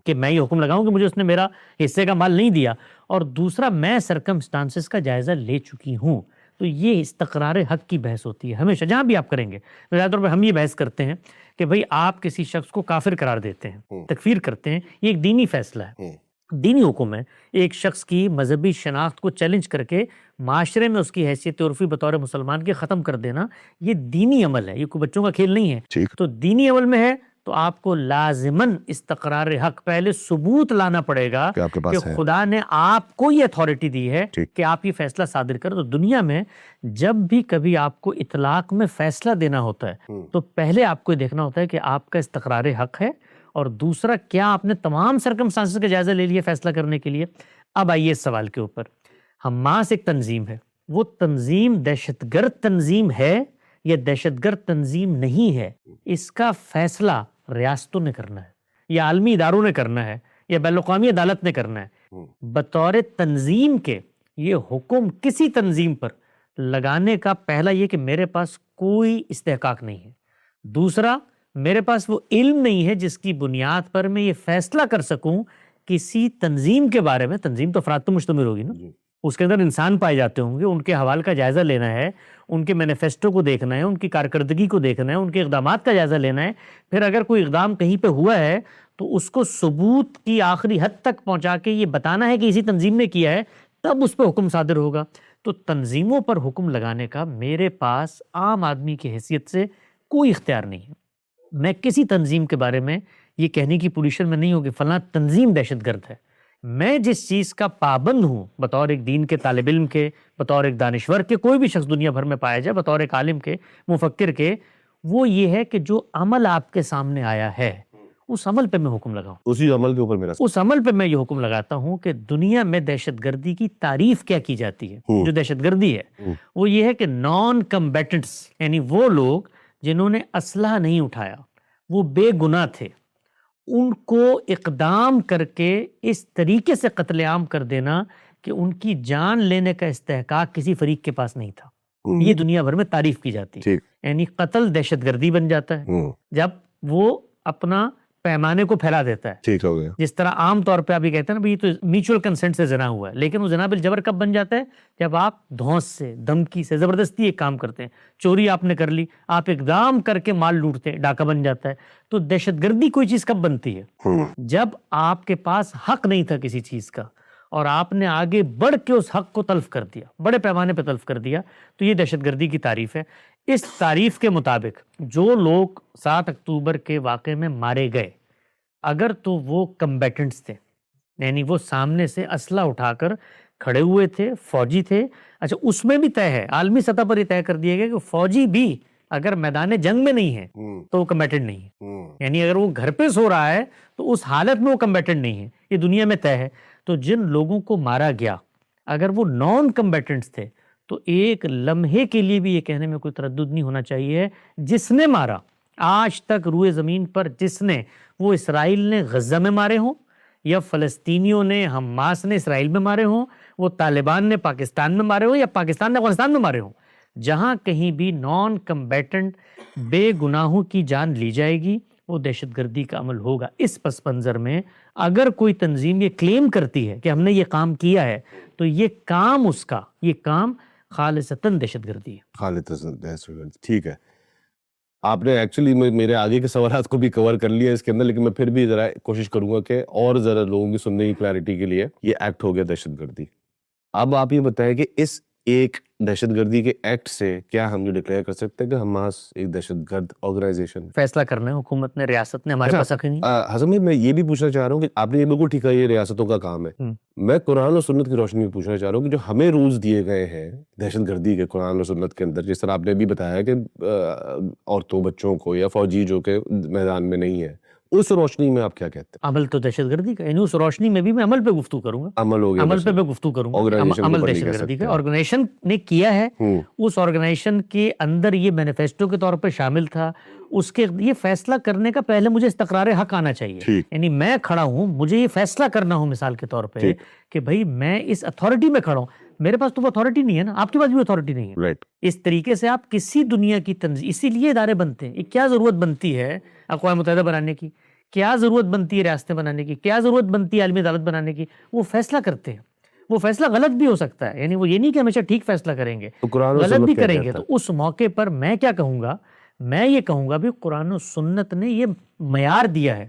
کہ میں یہ حکم لگاؤں کہ مجھے اس نے میرا حصے کا مال نہیں دیا، اور دوسرا میں سرکمسٹانسز کا جائزہ لے چکی ہوں۔ تو یہ استقرار حق کی بحث ہوتی ہے ہمیشہ، جہاں بھی آپ کریں گے۔ مثال طور پر ہم یہ بحث کرتے ہیں کہ بھئی آپ کسی شخص کو کافر قرار دیتے ہیں، تکفیر کرتے ہیں، یہ ایک دینی فیصلہ ہے، دینی حکم ہے۔ ایک شخص کی مذہبی شناخت کو چیلنج کر کے معاشرے میں اس کی حیثیت عرفی بطور مسلمان کے ختم کر دینا، یہ دینی عمل ہے، یہ کوئی بچوں کا کھیل نہیں ہے۔ تو دینی عمل میں ہے تو آپ کو لازماً استقرار حق پہلے ثبوت لانا پڑے گا کہ خدا نے آپ کو یہ اتھارٹی دی ہے کہ آپ یہ فیصلہ صادر کریں۔ تو دنیا میں جب بھی کبھی آپ کو اطلاق میں فیصلہ دینا ہوتا ہے تو پہلے آپ کو یہ دیکھنا ہوتا ہے کہ آپ کا استقرار حق ہے، اور دوسرا کیا آپ نے تمام سرکمسٹانسز کا جائزہ لے لیا فیصلہ کرنے کے لیے۔ اب آئیے اس سوال کے اوپر، حماس ایک تنظیم ہے، وہ تنظیم دہشت گرد تنظیم ہے یا دہشت گرد تنظیم نہیں ہے، اس کا فیصلہ ریاستوں نے کرنا ہے یا عالمی اداروں نے کرنا ہے یا بین الاقوامی عدالت نے کرنا ہے۔ بطور تنظیم کے یہ حکم کسی تنظیم پر لگانے کا پہلا یہ کہ میرے پاس کوئی استحقاق نہیں ہے، دوسرا میرے پاس وہ علم نہیں ہے جس کی بنیاد پر میں یہ فیصلہ کر سکوں کسی تنظیم کے بارے میں۔ تنظیم تو افراد پر مشتمل ہوگی نا، اس کے اندر انسان پائے جاتے ہوں گے، ان کے حوال کا جائزہ لینا ہے، ان کے مینیفیسٹو کو دیکھنا ہے، ان کی کارکردگی کو دیکھنا ہے، ان کے اقدامات کا جائزہ لینا ہے، پھر اگر کوئی اقدام کہیں پہ ہوا ہے تو اس کو ثبوت کی آخری حد تک پہنچا کے یہ بتانا ہے کہ اسی تنظیم نے کیا ہے، تب اس پہ حکم صادر ہوگا۔ تو تنظیموں پر حکم لگانے کا میرے پاس عام آدمی کی حیثیت سے کوئی اختیار نہیں ہے۔ میں کسی تنظیم کے بارے میں یہ کہنے کی پوزیشن میں نہیں ہوں کہ فلاں تنظیم دہشت گرد ہے۔ میں جس چیز کا پابند ہوں بطور ایک دین کے طالب علم کے، بطور ایک دانشور کے، کوئی بھی شخص دنیا بھر میں پایا جائے، بطور ایک عالم کے، مفکر کے، وہ یہ ہے کہ جو عمل آپ کے سامنے آیا ہے اس عمل پہ میں حکم لگاؤں، اسی عمل کے اوپر میرا اس عمل پہ میں یہ حکم لگاتا ہوں کہ دنیا میں دہشت گردی کی تعریف کیا کی جاتی ہے۔ جو دہشت گردی ہے وہ یہ ہے کہ نان کمبیٹنٹس، یعنی وہ لوگ جنہوں نے اسلحہ نہیں اٹھایا، وہ بے گناہ تھے، ان کو اقدام کر کے اس طریقے سے قتل عام کر دینا کہ ان کی جان لینے کا استحقاق کسی فریق کے پاس نہیں تھا، یہ دنیا بھر میں تعریف کی جاتی ہے۔ یعنی قتل دہشت گردی بن جاتا ہے جب وہ اپنا پیمانے کو پھیلا دیتا ہے۔ ٹھیک ہو گیا۔ جس طرح عام طور پہ آپ یہ کہتے ہیں نا بھئی تو میوچول کنسنٹ سے زنا ہوا ہے، لیکن وہ زنا بالجبر کب بن جاتا ہے؟ جب آپ دھونس سے، دھمکی سے، زبردستی ایک کام کرتے ہیں۔ چوری آپ نے کر لی، آپ اقدام کر کے مال لوٹتے ہیں، ڈاکہ بن جاتا ہے۔ تو دہشت گردی کوئی چیز کب بنتی ہے؟ جب آپ کے پاس حق نہیں تھا کسی چیز کا اور آپ نے آگے بڑھ کے اس حق کو تلف کر دیا، بڑے پیمانے پہ تلف کر دیا، تو یہ دہشت گردی کی تعریف ہے۔ اس تعریف کے مطابق جو لوگ 7 اکتوبر کے واقعے میں مارے گئے، اگر تو وہ کمبیٹنٹس تھے، یعنی وہ سامنے سے اسلحہ اٹھا کر کھڑے ہوئے تھے، فوجی تھے، اچھا اس میں بھی طے ہے، عالمی سطح پر یہ طے کر دیا گیا کہ فوجی بھی اگر میدان جنگ میں نہیں ہے تو وہ کمبیٹنٹ نہیں ہے، یعنی اگر وہ گھر پہ سو رہا ہے تو اس حالت میں وہ کمبیٹنٹ نہیں ہے، یہ دنیا میں طے ہے۔ تو جن لوگوں کو مارا گیا اگر وہ نان کمبیٹنٹس تھے تو ایک لمحے کے لیے بھی یہ کہنے میں کوئی تردد نہیں ہونا چاہیے جس نے مارا، آج تک روئے زمین پر جس نے، وہ اسرائیل نے غزہ میں مارے ہوں یا فلسطینیوں نے، حماس نے اسرائیل میں مارے ہوں، وہ طالبان نے پاکستان میں مارے ہوں یا پاکستان نے افغانستان میں مارے ہوں، جہاں کہیں بھی نان کمبیٹنٹ بے گناہوں کی جان لی جائے گی، وہ دہشت گردی کا عمل ہوگا. اس پس منظر میں اگر کوئی تنظیم یہ کلیم کرتی ہے کہ ہم نے یہ کام کیا ہے تو یہ کام خالصتاً دہشت گردی ہے. خالصتاً دہشت گردی. ٹھیک ہے, آپ نے ایکچولی میرے آگے کے سوالات کو بھی کور کر لیا اس کے اندر, لیکن میں پھر بھی ذرا کوشش کروں گا کہ اور ذرا لوگوں کی سننے کی کلیئرٹی کے لیے, یہ ایکٹ ہو گیا دہشت گردی. اب آپ یہ بتائیں کہ اس ایک دہشت گردی کے ایکٹ سے کیا ہم یہ ڈکلیئر کر سکتے ہیں کہ حماس ایک دہشت گرد آرگنائزیشن؟ فیصلہ کرنا ہے حکومت نے, ریاست نے, ہمارے پاس حق نہیں. حسن بھائی میں یہ بھی پوچھنا چاہ رہا ہوں کہ آپ نے یہ بالکل ٹھیک ہے, یہ ریاستوں کا کام ہے. میں قرآن و سنت کی روشنی میں پوچھنا چاہ رہا ہوں کہ جو ہمیں رولز دیے گئے ہیں دہشت گردی کے قرآن و سنت کے اندر, جس طرح آپ نے بھی بتایا کہ عورتوں بچوں کو یا فوجی جو کہ میدان میں نہیں ہے, اس روشنی میں آپ کیا کہتے ہیں؟ عمل تو دہشت گردی کا, یعنی اس روشنی میں بھی میں عمل پہ گفتگو کروں گا. عمل ہو گیا, عمل پہ میں گفتگو کروں گا. عمل دہشت گردی کا آرگنائزیشن نے کیا ہے, اس آرگنائزیشن کے اندر یہ مینیفیسٹو کے طور پہ شامل تھا, اس کے یہ فیصلہ کرنے کا پہلے مجھے استقرار حق آنا چاہیے. یعنی میں کھڑا ہوں, مجھے یہ فیصلہ کرنا ہو مثال کے طور پہ کہ بھائی میں اس اتھارٹی میں کھڑا ہوں, میرے پاس تو وہ اتھارٹی نہیں ہے نا, آپ کے پاس بھی اتھارٹی نہیں ہے. اس طریقے سے آپ کسی دنیا کی تنظیم, اسی لیے ادارے بنتے ہیں. کیا ضرورت بنتی ہے اقوام متحدہ بنانے کی, کیا ضرورت بنتی ہے ریاستیں بنانے کی, کیا ضرورت بنتی ہے عالمی عدالت بنانے کی؟ وہ فیصلہ کرتے ہیں. وہ فیصلہ غلط بھی ہو سکتا ہے, یعنی وہ یہ نہیں کہ ہمیشہ ٹھیک فیصلہ کریں گے, غلط بھی کریں گے. تو اس موقع پر میں کیا کہوں گا, میں یہ کہوں گا بھی قرآن و سنت نے یہ معیار دیا ہے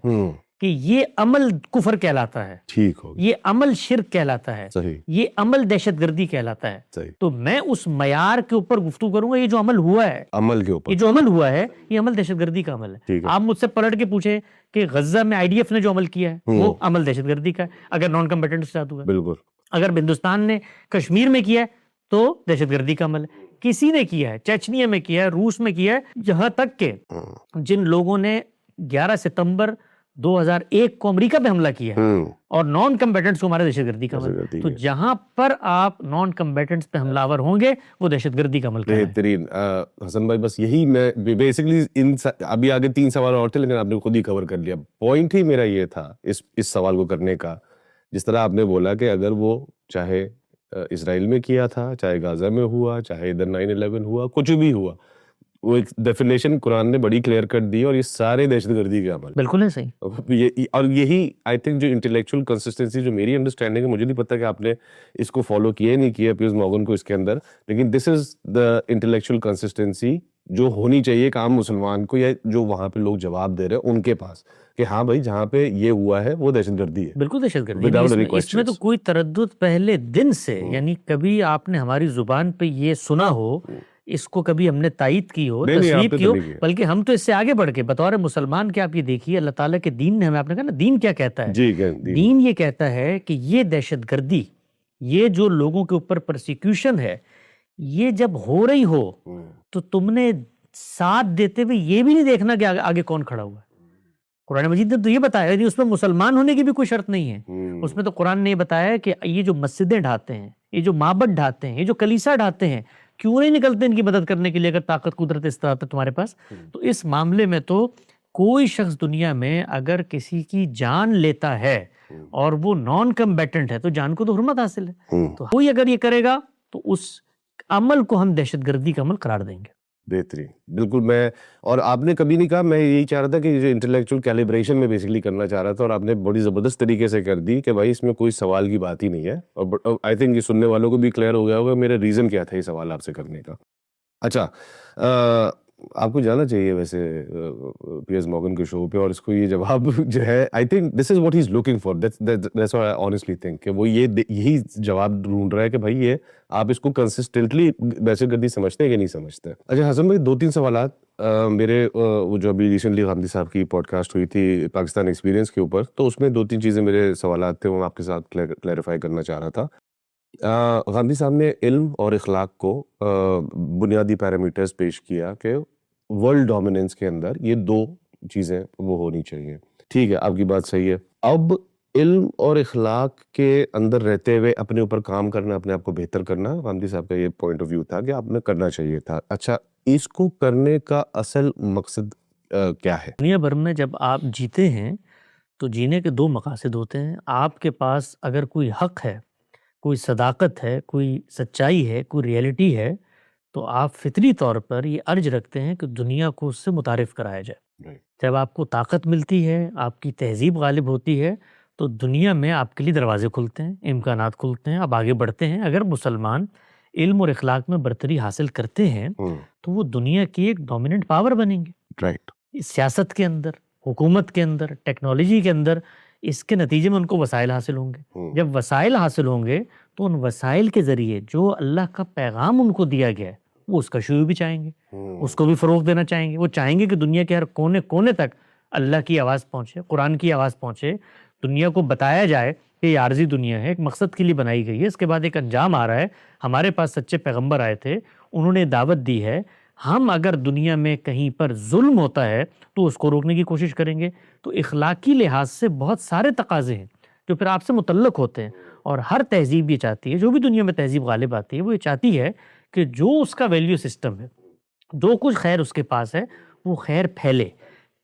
کہ یہ عمل کفر کہلاتا ہے, ٹھیک ہو, یہ عمل شرک کہلاتا ہے, یہ عمل دہشت گردی کہلاتا ہے. تو میں اس معیار کے اوپر گفتگو کروں گا. یہ جو عمل ہوا ہے, عمل کے اوپر یہ جو عمل ہوا ہے, یہ عمل دہشت گردی کا عمل ہے. آپ مجھ سے پلٹ کے پوچھیں کہ غزہ میں IDF نے جو عمل کیا ہے وہ عمل دہشت گردی کا ہے اگر نان کمبیٹنٹ کے ساتھ ہوا ہے. بالکل. اگر ہندوستان نے کشمیر میں کیا ہے تو دہشت گردی کا عمل ہے. کسی نے کیا ہے, چچنیا میں کیا ہے, روس میں کیا ہے, یہاں تک کہ جن لوگوں نے 11 ستمبر 2001 کو امریکہ پہ حملہ کیا ہے اور نان کمبیٹنٹس کو ہمارا دہشت گردی کا عمل. تو جہاں پر آپ نان کمبیٹنٹس پہ حملہ آور ہوں گے وہ دہشت گردی کا عمل. بہترین. حسن بھائی بس یہی میں بیسیکلی ابھی آگے 3 سوال اور تھے لیکن آپ نے خود ہی کور کر لیا. پوائنٹ ہی میرا یہ تھا اس سوال کو کرنے کا, جس طرح آپ نے بولا کہ اگر وہ چاہے اسرائیل میں کیا تھا, چاہے غزہ میں ہوا, چاہے ادھر 9/11 ہوا, کچھ بھی ہوا, وہ ایک ڈیفینیشن قرآن نے بڑی کلیئر کر دی اور یہ سارے دہشت گردی کے عمل. بالکل ہے صحیح. اور یہی آئی تھنک جو انٹلیکچوئل کنسسٹنسی جو میری انڈرسٹینڈنگ ہے, مجھے نہیں پتا کہ آپ نے اس کو فالو کیا نہیں کیا پیئرس مورگن کو اس کے اندر, لیکن دس از دا انٹلیکچوئل کنسسٹنسی جو ہونی چاہیے ایک عام مسلمان کو, یا جو وہاں پہ لوگ جواب دے رہے ہیں ان کے پاس, کہ ہاں بھائی جہاں پہ یہ ہوا ہے وہ دہشت گردی ہے. بالکل دہشت گردی, اس میں تو کوئی تردد پہلے دن سے, یعنی کبھی آپ نے ہماری زبان پہ یہ سنا ہو, اس کو کبھی ہم نے تائید کی ہو, تصویب کی ہو, بلکہ ہم تو اس سے آگے بڑھ کے بطور مسلمان کے آپ یہ دیکھیے اللہ تعالیٰ کے دین نے ہمیں, آپ نے کہا نا دین کیا کہتا ہے, دین یہ کہتا ہے کہ یہ دہشت گردی, یہ جو لوگوں کے اوپر پرسیکیوشن ہے, یہ جب ہو رہی ہو تو تم نے ساتھ دیتے ہوئے یہ بھی نہیں دیکھنا کہ آگے کون کھڑا ہوا ہے. قرآن مجید نے تو یہ بتایا, اس میں مسلمان ہونے کی بھی کوئی شرط نہیں ہے. اس میں تو قرآن نے یہ بتایا کہ یہ جو مسجدیں ڈھاتے ہیں, یہ جو معبد ڈھاتے ہیں, یہ جو کلیسا ڈھاتے ہیں, کیوں نہیں نکلتے ان کی مدد کرنے کے لیے اگر طاقت قدرت استطاعت ہے تمہارے پاس. تو اس معاملے میں تو کوئی شخص دنیا میں اگر کسی کی جان لیتا ہے اور وہ نان کمبیٹنٹ ہے تو جان کو تو حرمت حاصل ہے. تو کوئی اگر یہ کرے گا تو اس عمل کو ہم دہشت گردی کا عمل قرار دیں گے. بہترین. بالکل. میں اور آپ نے کبھی نہیں کہا, میں یہی چاہ رہا تھا کہ جو انٹلیکچوئل کیلیبریشن میں بیسیکلی کرنا چاہ رہا تھا, اور آپ نے بڑی زبردست طریقے سے کر دی کہ بھائی اس میں کوئی سوال کی بات ہی نہیں ہے. اور آئی تھنک یہ سننے والوں کو بھی کلیئر ہو گیا ہوگا میرا ریزن کیا تھا یہ سوال آپ سے کرنے کا. اچھا, آپ کو جانا چاہیے ویسے پیئرس مورگن کے شو پہ, اور اس کو یہ جواب جو ہے I think this is what he is looking for, that's what I honestly think کہ وہ یہی جواب ڈھونڈ رہا ہے کہ بھائی یہ آپ اس کو کنسسٹنٹلی دہشت گردی سمجھتے ہیں کہ نہیں سمجھتے. اچھا حسن بھائی, 2-3 سوالات میرے وہ جو ابھی ریسنٹلی غامدی صاحب کی پوڈ کاسٹ ہوئی تھی پاکستان ایکسپیرینس کے اوپر, تو اس میں 2-3 چیزیں میرے سوالات تھے, وہ آپ کے ساتھ کلیریفائی کرنا چاہ رہا تھا. غامدی صاحب نے علم اور اخلاق کو بنیادی پیرامیٹرز پیش کیا کہ ورلڈ ڈومیننس کے اندر یہ 2 چیزیں وہ ہونی چاہیے. ٹھیک ہے, آپ کی بات صحیح ہے. اب علم اور اخلاق کے اندر رہتے ہوئے اپنے اوپر کام کرنا, اپنے آپ کو بہتر کرنا, غامدی صاحب کا یہ پوائنٹ آف ویو تھا کہ آپ نے کرنا چاہیے تھا. اچھا, اس کو کرنے کا اصل مقصد کیا ہے؟ دنیا بھر میں جب آپ جیتے ہیں تو جینے کے 2 مقاصد ہوتے ہیں. آپ کے پاس اگر کوئی حق ہے, کوئی صداقت ہے, کوئی سچائی ہے, کوئی ریئلٹی ہے, تو آپ فطری طور پر یہ ارج رکھتے ہیں کہ دنیا کو اس سے متعارف کرایا جائے. جب آپ کو طاقت ملتی ہے، آپ کی تہذیب غالب ہوتی ہے، تو دنیا میں آپ کے لیے دروازے کھلتے ہیں، امکانات کھلتے ہیں، آپ آگے بڑھتے ہیں. اگر مسلمان علم اور اخلاق میں برتری حاصل کرتے ہیں تو وہ دنیا کی ایک ڈومیننٹ پاور بنیں گے. رائٹ. سیاست کے اندر، حکومت کے اندر، ٹیکنالوجی کے اندر. اس کے نتیجے میں ان کو وسائل حاصل ہوں گے. جب وسائل حاصل ہوں گے تو ان وسائل کے ذریعے جو اللہ کا پیغام ان کو دیا گیا ہے وہ اس کا شیوع بھی چاہیں گے، اس کو بھی فروغ دینا چاہیں گے. وہ چاہیں گے کہ دنیا کے ہر کونے کونے تک اللہ کی آواز پہنچے، قرآن کی آواز پہنچے. دنیا کو بتایا جائے کہ یہ عارضی دنیا ہے، ایک مقصد کے لیے بنائی گئی ہے، اس کے بعد ایک انجام آ رہا ہے. ہمارے پاس سچے پیغمبر آئے تھے، انہوں نے دعوت دی ہے. ہم اگر دنیا میں کہیں پر ظلم ہوتا ہے تو اس کو روکنے کی کوشش کریں گے. تو اخلاقی لحاظ سے بہت سارے تقاضے ہیں جو پھر آپ سے متعلق ہوتے ہیں. اور ہر تہذیب یہ چاہتی ہے، جو بھی دنیا میں تہذیب غالب آتی ہے وہ یہ چاہتی ہے کہ جو اس کا ویلیو سسٹم ہے، جو کچھ خیر اس کے پاس ہے، وہ خیر پھیلے.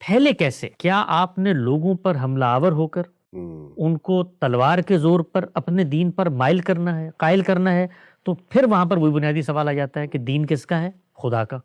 پھیلے کیسے؟ کیا آپ نے لوگوں پر حملہ آور ہو کر ان کو تلوار کے زور پر اپنے دین پر مائل کرنا ہے، قائل کرنا ہے؟ تو پھر وہاں پر وہی بنیادی سوال آ جاتا ہے کہ دین کس کا ہے؟ خدا کا.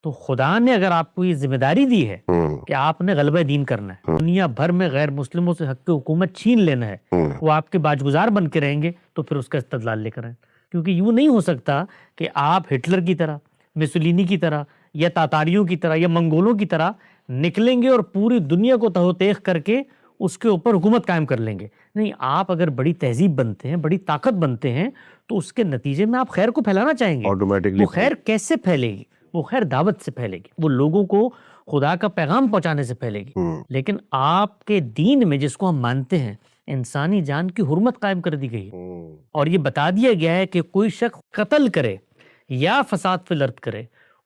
تو خدا نے اگر آپ کو یہ ذمہ داری دی ہے کہ آپ نے غلبہ دین کرنا ہے، دنیا بھر میں غیر مسلموں سے حق حکومت چھین لینا ہے، وہ آپ کے باجگزار بن کے رہیں گے، تو پھر اس کا استدلال لے کر آئیں. کیونکہ یوں نہیں ہو سکتا کہ آپ ہٹلر کی طرح، مسولینی کی طرح، یا تاتاریوں کی طرح، یا منگولوں کی طرح نکلیں گے اور پوری دنیا کو تہو تیخ کر کے اس کے اوپر حکومت قائم کر لیں گے. نہیں، آپ اگر بڑی تہذیب بنتے ہیں، بڑی طاقت بنتے ہیں، تو اس کے نتیجے میں آپ خیر کو پھیلانا چاہیں گے. وہ خیر کیسے پھیلے گی؟ وہ خیر دعوت سے پھیلے گی، وہ لوگوں کو خدا کا پیغام پہنچانے سے پھیلے گی. لیکن آپ کے دین میں، جس کو ہم مانتے ہیں، انسانی جان کی حرمت قائم کر دی گئی ہے، اور یہ بتا دیا گیا ہے کہ کوئی شخص قتل کرے یا فساد فی الارض کرے،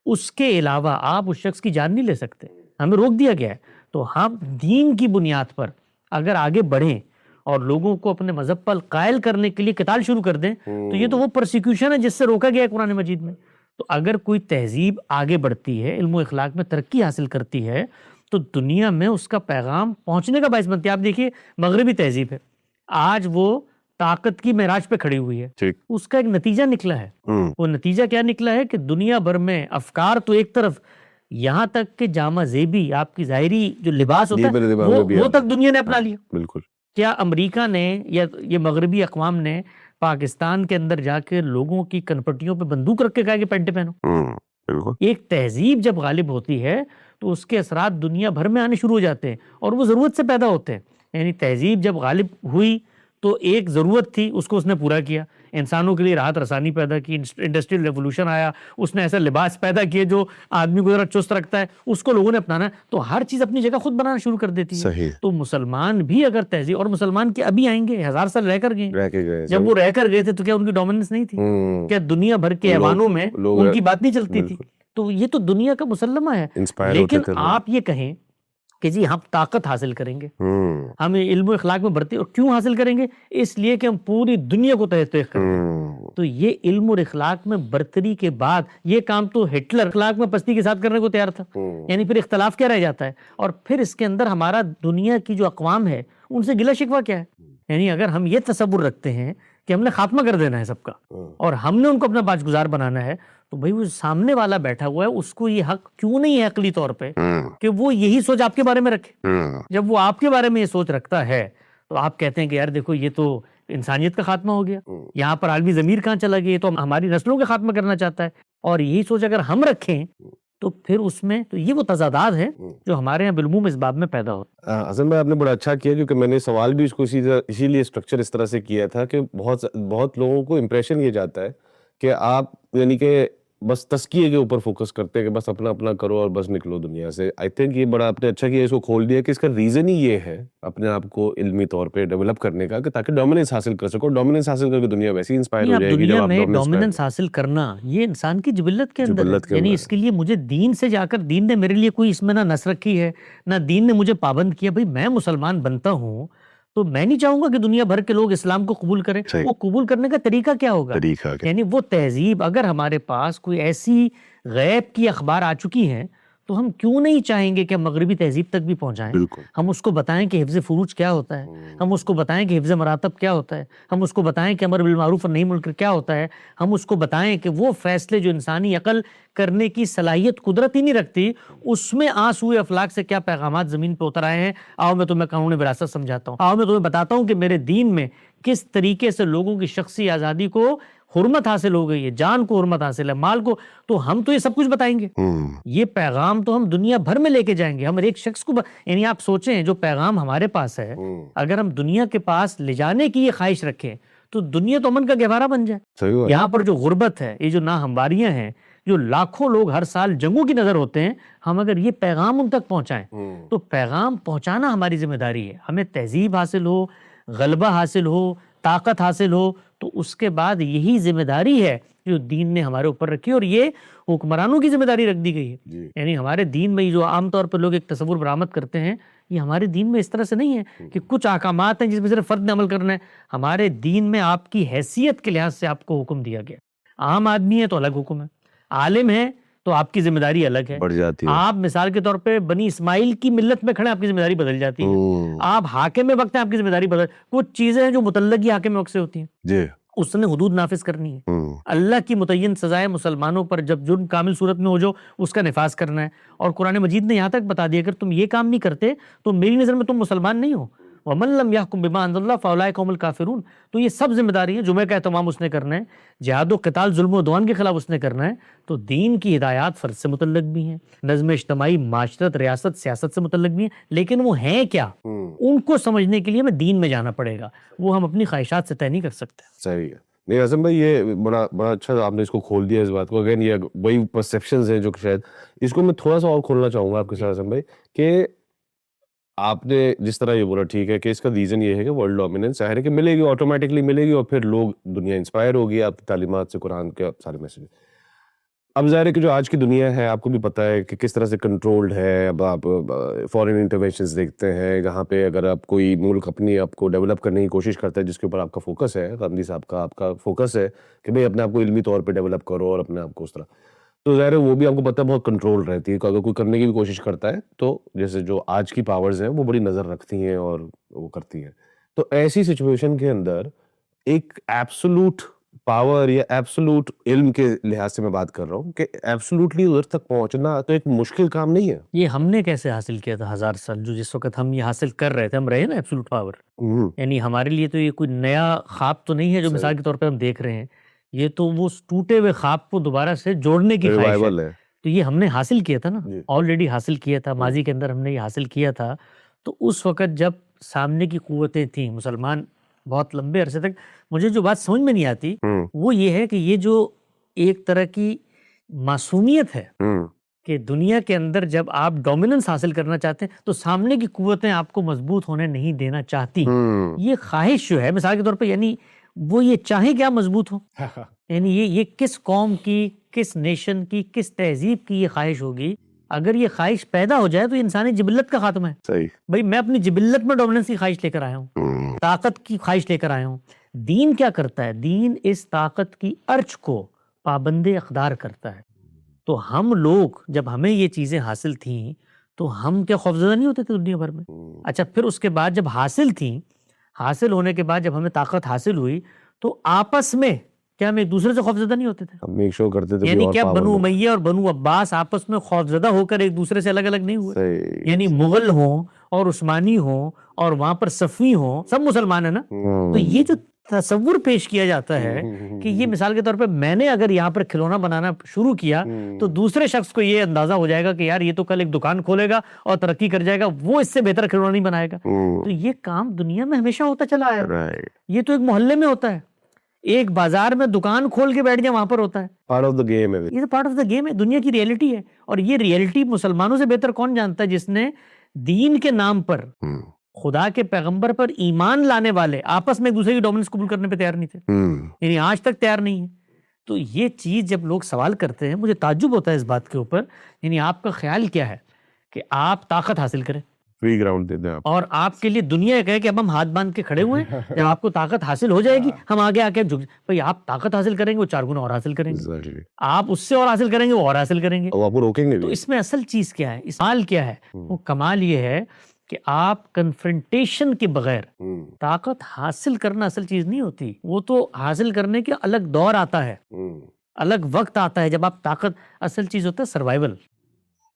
اس کے علاوہ آپ اس شخص کی جان نہیں لے سکتے. ہمیں روک دیا گیا ہے. تو ہم دین کی بنیاد پر اگر آگے بڑھیں اور لوگوں کو اپنے مذہب پر قائل کرنے کے لیے قتال شروع کر دیں، تو یہ تو وہ پرسیکیوشن ہے جس سے روکا گیا ہے قرآن مجید میں. تو اگر کوئی تہذیب آگے بڑھتی ہے، علم و اخلاق میں ترقی حاصل کرتی ہے، تو دنیا میں اس کا پیغام پہنچنے کا باعث بنتی ہے. آپ دیکھیے مغربی تہذیب ہے، آج وہ طاقت کی معراج پہ کھڑی ہوئی ہے. اس کا ایک نتیجہ نکلا ہے. وہ نتیجہ کیا نکلا ہے کہ دنیا بھر میں افکار تو ایک طرف، یہاں تک کہ جامہ زیبی، آپ کی ظاہری جو لباس ہوتا ہے وہ تک دنیا نے اپنا لیا. بالکل. کیا امریکہ نے یا یہ مغربی اقوام نے پاکستان کے اندر جا کے لوگوں کی کنپٹیوں پہ بندوق رکھ کے کہا کہ پینٹیں پہنو؟ ایک تہذیب جب غالب ہوتی ہے تو اس کے اثرات دنیا بھر میں آنے شروع ہو جاتے ہیں، اور وہ ضرورت سے پیدا ہوتے ہیں. یعنی تہذیب جب غالب ہوئی تو ایک ضرورت تھی، اس کو اس نے پورا کیا. انسانوں کے لیے راحت رسانی پیدا کی، انڈسٹریل ریولوشن آیا، اس نے ایسا لباس پیدا کیے جو آدمی کو ذرا چست رکھتا ہے، اس کو لوگوں نے اپنانا. تو ہر چیز اپنی جگہ خود بنانا شروع کر دیتی ہے. تو مسلمان بھی اگر تہذیب، اور مسلمان کے ابھی آئیں گے 1000 سال رہ کر گئے، جب وہ رہ کر گئے تھے تو کیا ان کی ڈومیننس نہیں تھی؟ کیا دنیا بھر کے ایوانوں میں ان کی بات نہیں چلتی تھی؟ تو یہ تو دنیا کا مسلمہ ہے. لیکن آپ یہ کہیں کہ جی ہم طاقت حاصل کریں گے، ہم علم و اخلاق میں بڑھتے، اور کیوں حاصل کریں گے؟ اس لیے کہ ہم پوری دنیا کو تہہ تیخ کریں گے. تو یہ علم اور اخلاق میں برتری کے بعد یہ کام تو ہٹلر اخلاق میں پستی کے ساتھ کرنے کو تیار تھا. یعنی پھر اختلاف کیا رہ جاتا ہے؟ اور پھر اس کے اندر ہمارا دنیا کی جو اقوام ہے ان سے گلہ شکوہ کیا ہے؟ یعنی اگر ہم یہ تصور رکھتے ہیں کہ ہم نے خاتمہ کر دینا ہے سب کا، اور ہم نے ان کو اپنا باجگزار بنانا ہے، تو بھائی وہ سامنے والا بیٹھا ہوا ہے، اس کو یہ حق کیوں نہیں ہے عقلی طور پہ کہ وہ یہی سوچ آپ کے بارے میں رکھے؟ جب وہ آپ کے بارے میں یہ سوچ رکھتا ہے تو آپ کہتے ہیں کہ یار دیکھو یہ تو انسانیت کا خاتمہ ہو گیا، یہاں پر عالمی ضمیر کہاں چلا گیا، یہ تو ہماری نسلوں کا خاتمہ کرنا چاہتا ہے. اور یہی سوچ اگر ہم رکھیں تو پھر اس میں تو یہ وہ تضادات ہیں جو ہمارے یہاں بالعموم اس باب میں پیدا ہوتا ہے. حسن بھائی آپ نے بڑا اچھا کیا، کیونکہ میں نے سوال بھی اس کو اسی لیے اسٹرکچر اس طرح سے کیا تھا کہ بہت لوگوں کو امپریشن یہ جاتا ہے کہ آپ یعنی کہ بس تزکیے کے اوپر فوکس کرتے ہیں کہ بس اپنا اپنا کرو اور بس نکلو دنیا سے. آئی تھنک یہ بڑا آپ نے اچھا کیا اس کو کھول دیا کہ اس کا ریزن ہی یہ ہے اپنے آپ کو علمی طور پہ ڈیولپ کرنے کا، کہ تاکہ ڈومیننس حاصل کر سکو. ڈومیننس حاصل کر کے دنیا ویسے ہی انسپائر ہو جائے گی. دنیا میں ڈومیننس حاصل کرنا یہ انسان کی جبلت کے اندر ہے. یعنی اس کے لیے مجھے دین سے جا کر، دین نے میرے لیے کوئی اس میں نہ نس رکھی ہے، نہ دین نے مجھے پابند کیا. بھائی میں مسلمان بنتا ہوں تو میں نہیں چاہوں گا کہ دنیا بھر کے لوگ اسلام کو قبول کریں. وہ قبول کرنے کا طریقہ کیا ہوگا؟ یعنی وہ تہذیب، اگر ہمارے پاس کوئی ایسی غیب کی اخبار آ چکی ہیں تو ہم کیوں نہیں چاہیں گے کہ ہم مغربی تہذیب تک بھی پہنچائیں؟ بالکل. ہم اس کو بتائیں کہ حفظ فروج کیا ہوتا ہے، ہم اس کو بتائیں کہ حفظ مراتب کیا ہوتا ہے، ہم اس کو بتائیں کہ امر بالمعروف اور نہی عن المنکر کیا ہوتا ہے، ہم اس کو بتائیں کہ وہ فیصلے جو انسانی عقل کرنے کی صلاحیت قدرت ہی نہیں رکھتی، اس میں آس ہوئے افلاک سے کیا پیغامات زمین پہ اتر آئے ہیں. آؤ میں تمہیں قانون وراثت سمجھاتا ہوں، آؤ میں تمہیں بتاتا ہوں کہ میرے دین میں کس طریقے سے لوگوں کی شخصی آزادی کو حرمت حاصل ہو گئی ہے، جان کو حرمت حاصل ہے، مال کو. تو ہم تو یہ سب کچھ بتائیں گے، یہ پیغام تو ہم دنیا بھر میں لے کے جائیں گے. ہم ایک شخص کو یعنی آپ سوچیں جو پیغام ہمارے پاس ہے اگر ہم دنیا کے پاس لے جانے کی یہ خواہش رکھیں تو دنیا تو امن کا گہوارہ بن جائے. صحیح بات. یہاں پر جو غربت ہے، یہ جو ناہمواریاں ہیں، جو لاکھوں لوگ ہر سال جنگوں کی نظر ہوتے ہیں، ہم اگر یہ پیغام ان تک پہنچائیں تو پیغام پہنچانا ہماری ذمہ داری ہے. ہمیں تہذیب حاصل ہو، غلبہ حاصل ہو، طاقت حاصل ہو، تو اس کے بعد یہی ذمہ داری ہے جو دین نے ہمارے اوپر رکھی، اور یہ حکمرانوں کی ذمہ داری رکھ دی گئی ہے. یعنی ہمارے دین میں جو عام طور پر لوگ ایک تصور برآمد کرتے ہیں، یہ ہمارے دین میں اس طرح سے نہیں ہے کہ کچھ احکامات ہیں جس میں صرف فرد نے عمل کرنا ہے. ہمارے دین میں آپ کی حیثیت کے لحاظ سے آپ کو حکم دیا گیا. عام آدمی ہے تو الگ حکم ہے، عالم ہے تو آپ کی ذمہ داری الگ ہے. بڑھ جاتی ہے. آپ مثال کے طور پہ بنی اسماعیل کی ملت میں کھڑے، آپ کی ذمہ داری بدل جاتی ہے. آپ حاکم وقت ہیں، آپ کی ذمہ داری بدل. کچھ چیزیں ہیں جو متعلق ہی حاکم وقت سے ہوتی ہیں، جی. اس نے حدود نافذ کرنی ہے. اللہ کی متعین سزائے مسلمانوں پر جب جرم کامل صورت میں ہو جو اس کا نفاذ کرنا ہے. اور قرآن مجید نے یہاں تک بتا دیا اگر تم یہ کام نہیں کرتے تو میری نظر میں تم مسلمان نہیں ہو. وَمَن لَمْ يَحْكُمْ بِمَا أَنزَلَ اللَّهُ فَأُولَٰئِكَ هُمُ الْكَافِرُونَ. تو یہ سب ذمہ داری ہے. جمعہ کا اہتمام اس نے کرنا ہے، جہاد و قتال ظلم و عدوان کے خلاف اس نے کرنا ہے. تو دین کی ہدایات فرد سے متعلق بھی ہیں، نظم اجتماعی، معاشرت، ریاست، سیاست سے متعلق بھی ہیں، لیکن وہ ہیں کیا ان کو سمجھنے کے لیے ہمیں دین میں جانا پڑے گا. وہ ہم اپنی خواہشات سے طے نہیں کر سکتے. صحیح ہے. نہیں اعظم بھائی، یہ بڑا اچھا آپ نے اس کو کھول دیا اس بات کو. اگین یہ وہی پرسیپشنز ہیں جو شاید اس کو میں تھوڑا سا اور کھولنا چاہوں گا آپ کے ساتھ اعظم بھائی، کہ آپ نے جس طرح یہ بولا ٹھیک ہے کہ اس کا ریزن یہ ہے کہ ورلڈ ڈومیننس ظاہر ہے کہ ملے گی، آٹومیٹکلی ملے گی، اور پھر لوگ دنیا انسپائر ہوگی آپ کی تعلیمات سے، قرآن کے سارے میسیج. اب ظاہر ہے کہ جو آج کی دنیا ہے آپ کو بھی پتہ ہے کہ کس طرح سے کنٹرولڈ ہے. اب آپ فارن انٹرونشنز دیکھتے ہیں جہاں پہ اگر آپ کوئی ملک اپنی آپ کو ڈیولپ کرنے کی کوشش کرتا ہے جس کے اوپر آپ کا فوکس ہے، غامدی صاحب کا آپ کا فوکس ہے کہ بھئی اپنے آپ کو علمی طور پہ ڈیولپ کرو اور اپنے آپ کو اس طرح، تو ظاہر ہے وہ بھی آپ کو پتہ ہے بہت کنٹرول رہتی ہے کہ اگر کوئی کرنے کی بھی کوشش کرتا ہے تو جیسے جو آج کی پاورز ہیں وہ بڑی نظر رکھتی ہیں اور وہ کرتی ہیں. تو ایسی سچویشن کے اندر ایک ایبسولوٹ پاور یا ایبسولوٹ علم کے لحاظ سے میں بات کر رہا ہوں کہ ایبسولوٹلی ادھر تک پہنچنا تو ایک مشکل کام نہیں ہے. یہ ہم نے کیسے حاصل کیا تھا 1000 سال، جو جس وقت ہم یہ حاصل کر رہے تھے، ہم رہے نا ایبسولوٹ پاور. یعنی ہمارے لیے تو یہ کوئی نیا خواب تو نہیں ہے جو مثال کے طور پہ ہم دیکھ رہے ہیں، یہ تو وہ ٹوٹے ہوئے خواب کو دوبارہ سے جوڑنے کی خواہش ہے. تو یہ ہم نے حاصل کیا تھا نا، آلریڈی حاصل کیا تھا، ماضی کے اندر ہم نے یہ حاصل کیا تھا. تو اس وقت جب سامنے کی قوتیں تھیں، مسلمان بہت لمبے عرصے تک، مجھے جو بات سمجھ میں نہیں آتی وہ یہ ہے کہ یہ جو ایک طرح کی معصومیت ہے کہ دنیا کے اندر جب آپ ڈومیننس حاصل کرنا چاہتے ہیں تو سامنے کی قوتیں آپ کو مضبوط ہونے نہیں دینا چاہتی. یہ خواہش جو ہے مثال کے طور پہ، یعنی وہ یہ چاہیں کہ آپ مضبوط ہو، یعنی یہ کس قوم کی، کس نیشن کی، کس تہذیب کی یہ خواہش ہوگی؟ اگر یہ خواہش پیدا ہو جائے تو یہ انسانی جبلت کا خاتمہ ہے. صحیح بھائی میں اپنی جبلت میں ڈومیننس کی خواہش لے کر آیا ہوں، طاقت کی خواہش لے کر آیا ہوں. دین کیا کرتا ہے؟ دین اس طاقت کی ارچ کو پابند اقدار کرتا ہے. تو ہم لوگ جب ہمیں یہ چیزیں حاصل تھیں تو ہم کیا خوفزدہ نہیں ہوتے تھے دنیا بھر میں؟ اچھا پھر اس کے بعد جب حاصل تھیں، حاصل ہونے کے بعد جب ہمیں طاقت حاصل ہوئی تو آپس میں کیا ہم ایک دوسرے سے خوفزدہ نہیں ہوتے تھے؟ ہم میک شو کرتے تھے. یعنی کیا بنو امیہ اور بنو عباس آپس میں خوفزدہ ہو کر ایک دوسرے سے الگ الگ نہیں ہوئے؟ یعنی مغل ہوں اور عثمانی ہوں اور وہاں پر صفوی ہوں، سب مسلمان ہیں نا. تو یہ جو تصور پیش کیا جاتا ہے کہ یہ مثال کے طور پہ میں نے اگر یہاں پر کھلونا بنانا شروع کیا تو دوسرے شخص کو یہ اندازہ ہو جائے گا کہ یار یہ تو کل ایک دکان کھولے گا اور ترقی کر جائے گا، وہ اس سے بہتر کھلونا نہیں بنائے گا. تو یہ کام دنیا میں ہمیشہ ہوتا چلا ہے. یہ تو ایک محلے میں ہوتا ہے، ایک بازار میں دکان کھول کے بیٹھ جائے وہاں پر ہوتا ہے. پارٹ آف دا گیم ہے. یہ تو پارٹ آف دا گیم ہے، دنیا کی ریئلٹی ہے. اور یہ ریئلٹی مسلمانوں سے بہتر کون جانتا ہے جس نے دین کے نام پر، خدا کے پیغمبر پر ایمان لانے والے آپس میں ایک دوسرے کی ڈومیننس قبول کرنے پہ تیار نہیں تھے، یعنی آج تک تیار نہیں ہے. تو یہ چیز جب لوگ سوال کرتے ہیں مجھے تعجب ہوتا ہے اس بات کے اوپر. یعنی آپ کا خیال کیا ہے کہ آپ طاقت حاصل کریں، فری گراؤنڈ دے دیں آپ. اور آپ کے لیے دنیا یہ کہے کہ اب ہم ہاتھ باندھ کے کھڑے ہوئے ہیں, جب آپ کو طاقت حاصل ہو جائے گی ہم آگے آ کے جھک. بھائی آپ طاقت حاصل کریں گے وہ 4 گنا اور حاصل کریں گے, Exactly. آپ اس سے اور حاصل کریں گے وہ اور حاصل کریں گے. وہ آپ کو روکیں گے تو بھی. اس میں اصل چیز کیا ہے, کمال کیا ہے؟ وہ کمال یہ ہے کہ آپ کنفرنٹیشن کے بغیر طاقت حاصل کرنا اصل چیز نہیں ہوتی. وہ تو حاصل کرنے کے الگ دور آتا ہے, الگ وقت آتا ہے جب آپ طاقت, اصل چیز ہوتا ہے سروائیول,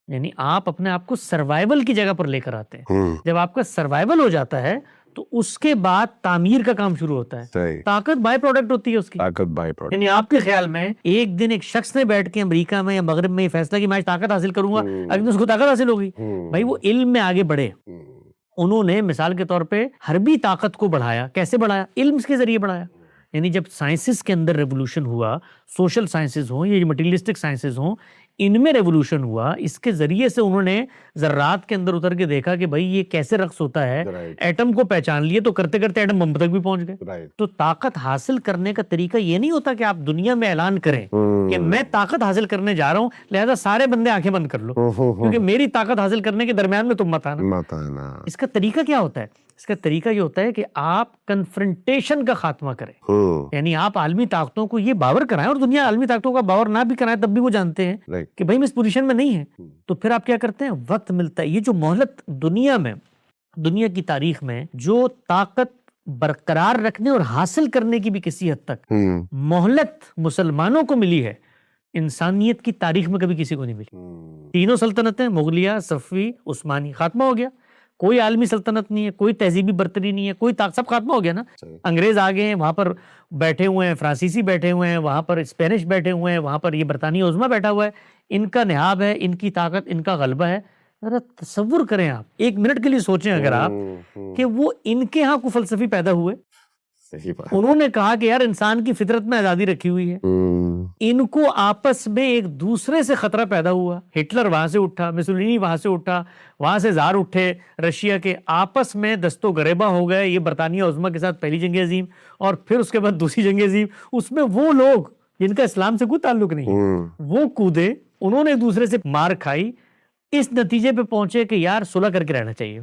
یعنی آپ اپنے آپ کو سروائیول کی جگہ پر لے کر آتے ہیں. جب آپ کا سروائیول ہو جاتا ہے تو اس کے بعد تعمیر کا کام شروع ہوتا ہے. صحیح. طاقت بائی پروڈکٹ ہوتی ہے اس کی. طاقت بائی پروڈکٹ. یعنی آپ کے خیال میں ایک دن ایک شخص نے بیٹھ کے امریکہ میں یا مغرب میں یہ فیصلہ کہ میں آج طاقت حاصل کروں گا, اگلے دن اس کو طاقت حاصل ہوگی. بھائی وہ علم میں آگے بڑھے, انہوں نے مثال کے طور پہ حربی طاقت کو بڑھایا. کیسے بڑھایا؟ علم کے ذریعے بڑھایا. یعنی جب سائنسز کے اندر ریولوشن ہوا, سوشل سائنسز ہوں یا مٹیریلسٹک سائنسز ہوں, ان میں ریولوشن ہوا, اس کے ذریعے سے انہوں نے ذرات کے اندر اتر کے دیکھا کہ بھائی یہ کیسے رقص ہوتا ہے. ایٹم کو پہچان لیے تو کرتے کرتے ایٹم بم تک بھی پہنچ گئے. تو طاقت حاصل کرنے کا طریقہ یہ نہیں ہوتا کہ آپ دنیا میں اعلان کریں کہ میں طاقت حاصل کرنے جا رہا ہوں لہذا سارے بندے آنکھیں بند کر لو کیونکہ میری طاقت حاصل کرنے کے درمیان میں تم مت آنا. اس کا طریقہ کیا ہوتا ہے؟ اس کا طریقہ یہ ہوتا ہے کہ آپ کنفرنٹیشن کا خاتمہ کریں. یعنی آپ عالمی طاقتوں کو یہ باور کرائیں, اور دنیا عالمی طاقتوں کا باور نہ بھی کرائیں تب بھی وہ جانتے ہیں کہ بھائی میں اس پوزیشن میں نہیں ہے. تو پھر آپ کیا کرتے ہیں؟ وقت ملتا ہے. یہ جو مہلت دنیا میں, دنیا کی تاریخ میں جو طاقت برقرار رکھنے اور حاصل کرنے کی بھی کسی حد تک مہلت مسلمانوں کو ملی ہے, انسانیت کی تاریخ میں کبھی کسی کو نہیں ملی. تینوں سلطنتیں, مغلیہ, صفوی, عثمانی, خاتمہ ہو گیا. کوئی عالمی سلطنت نہیں ہے, کوئی تہذیبی برتری نہیں ہے, کوئی سب خاتمہ ہو گیا نا. انگریز آ گئے ہیں, وہاں پر بیٹھے ہوئے ہیں, فرانسیسی بیٹھے ہوئے ہیں, وہاں پر اسپینش بیٹھے ہوئے ہیں, وہاں پر یہ برطانیہ عظمیٰ بیٹھا ہوا ہے. ان کا نہاب ہے, ان کی طاقت, ان کا غلبہ ہے. ذرا تصور کریں آپ, ایک منٹ کے لیے سوچیں اگر آپ کہ وہ ان کے ہاں کو فلسفی پیدا ہوئے, انہوں نے کہا کہ یار انسان کی فطرت میں آزادی رکھی ہوئی ہے. ان کو آپس میں ایک دوسرے سے خطرہ پیدا ہوا. ہٹلر وہاں سے اٹھا, مسولینی وہاں سے اٹھا, وہاں سے زار اٹھے رشیا کے, آپس میں دست و گریباں ہو گئے. یہ برطانیہ عظمیٰ کے ساتھ پہلی جنگ عظیم اور پھر اس کے بعد دوسری جنگ عظیم. اس میں وہ لوگ جن کا اسلام سے کوئی تعلق نہیں, وہ کودے, انہوں نے ایک دوسرے سے مار کھائی, اس نتیجے پہ پہنچے کہ یار صلح کر کے رہنا چاہیے.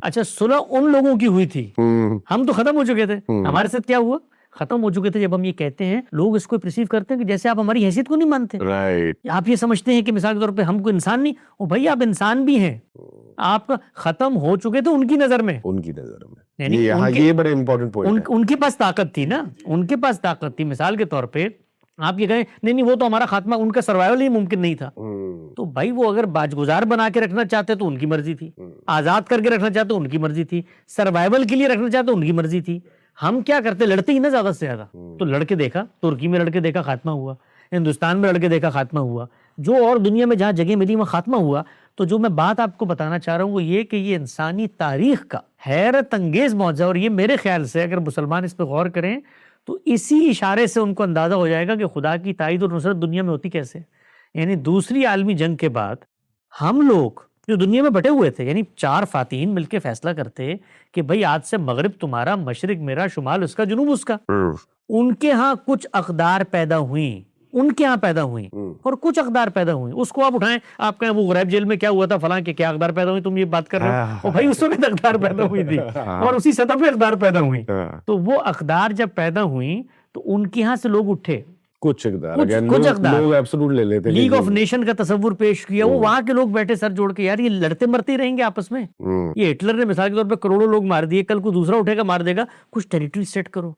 اچھا صلح ان لوگوں کی ہوئی تھی, ہم تو ختم ہو چکے تھے. ہمارے ساتھ کیا ہوا؟ ختم ہو چکے تھے. جب ہم یہ کہتے ہیں لوگ اس کو پرسیو کرتے ہیں کہ جیسے آپ ہماری حیثیت کو نہیں مانتے. آپ یہ سمجھتے ہیں کہ مثال کے طور پہ ہم کو انسان نہیں, او بھائی آپ انسان بھی ہیں, آپ ختم ہو چکے تھے ان کی نظر میں. یہ بڑے امپورٹنٹ پوائنٹ ہے. ان کے پاس طاقت تھی نا, ان کے پاس طاقت تھی. مثال کے طور پہ آپ یہ کہیں نہیں وہ تو ہمارا خاتمہ, ان کا سروائیول ہی ممکن نہیں تھا. تو بھائی وہ اگر باجگزار بنا کے رکھنا چاہتے تو ان کی مرضی تھی, آزاد کر کے رکھنا چاہتے ان کی مرضی تھی, سروائیول کے لیے رکھنا چاہتے ان کی مرضی تھی. ہم کیا کرتے؟ لڑتے ہی نا زیادہ سے زیادہ. تو لڑ کے دیکھا, ترکی میں لڑ کے دیکھا, خاتمہ ہوا. ہندوستان میں لڑ کے دیکھا, خاتمہ ہوا. جو اور دنیا میں جہاں جگہ ملی وہاں خاتمہ ہوا. تو جو میں بات آپ کو بتانا چاہ رہا ہوں وہ یہ کہ یہ انسانی تاریخ کا حیرت انگیز معجزہ, اور یہ میرے خیال سے اگر مسلمان اس پہ غور کریں تو اسی اشارے سے ان کو اندازہ ہو جائے گا کہ خدا کی تائید اور نصرت دنیا میں ہوتی کیسے. یعنی دوسری عالمی جنگ کے بعد ہم لوگ جو دنیا میں بٹے ہوئے تھے, یعنی 4 فاتحین مل کے فیصلہ کرتے کہ بھئی آج سے مغرب تمہارا, مشرق میرا, شمال اس کا, جنوب اس کا. ان کے ہاں کچھ اقدار پیدا ہوئیں, ان کے ہاں پیدا ہوئیں, اور کچھ اقدار پیدا ہوئیں. اس کو آپ اٹھائیں, آپ کہیں وہ غریب جیل میں کیا ہوا تھا فلاں کے کیا اقدار پیدا ہوئی, تم یہ بات کر رہے ہو, بھائی اس وقت اقدار پیدا ہوئی تھی اور اسی سطح پہ اقدار پیدا ہوئی. تو وہ اقدار جب پیدا ہوئیں تو ان کے ہاں سے لوگ اٹھے, کچھ اقدار لوگ ایبسولوٹ لے لیتے. لیگ آف نیشن کا تصور پیش کیا, وہ وہاں کے لوگ بیٹھے سر جوڑ کے, یار یہ لڑتے مرتے ہی رہیں گے آپس میں. یہ ہٹلر نے مثال کے طور پہ کروڑوں لوگ مار دیے, کل کو دوسرا اٹھے گا مار دے گا. کچھ ٹیریٹری سیٹ کرو,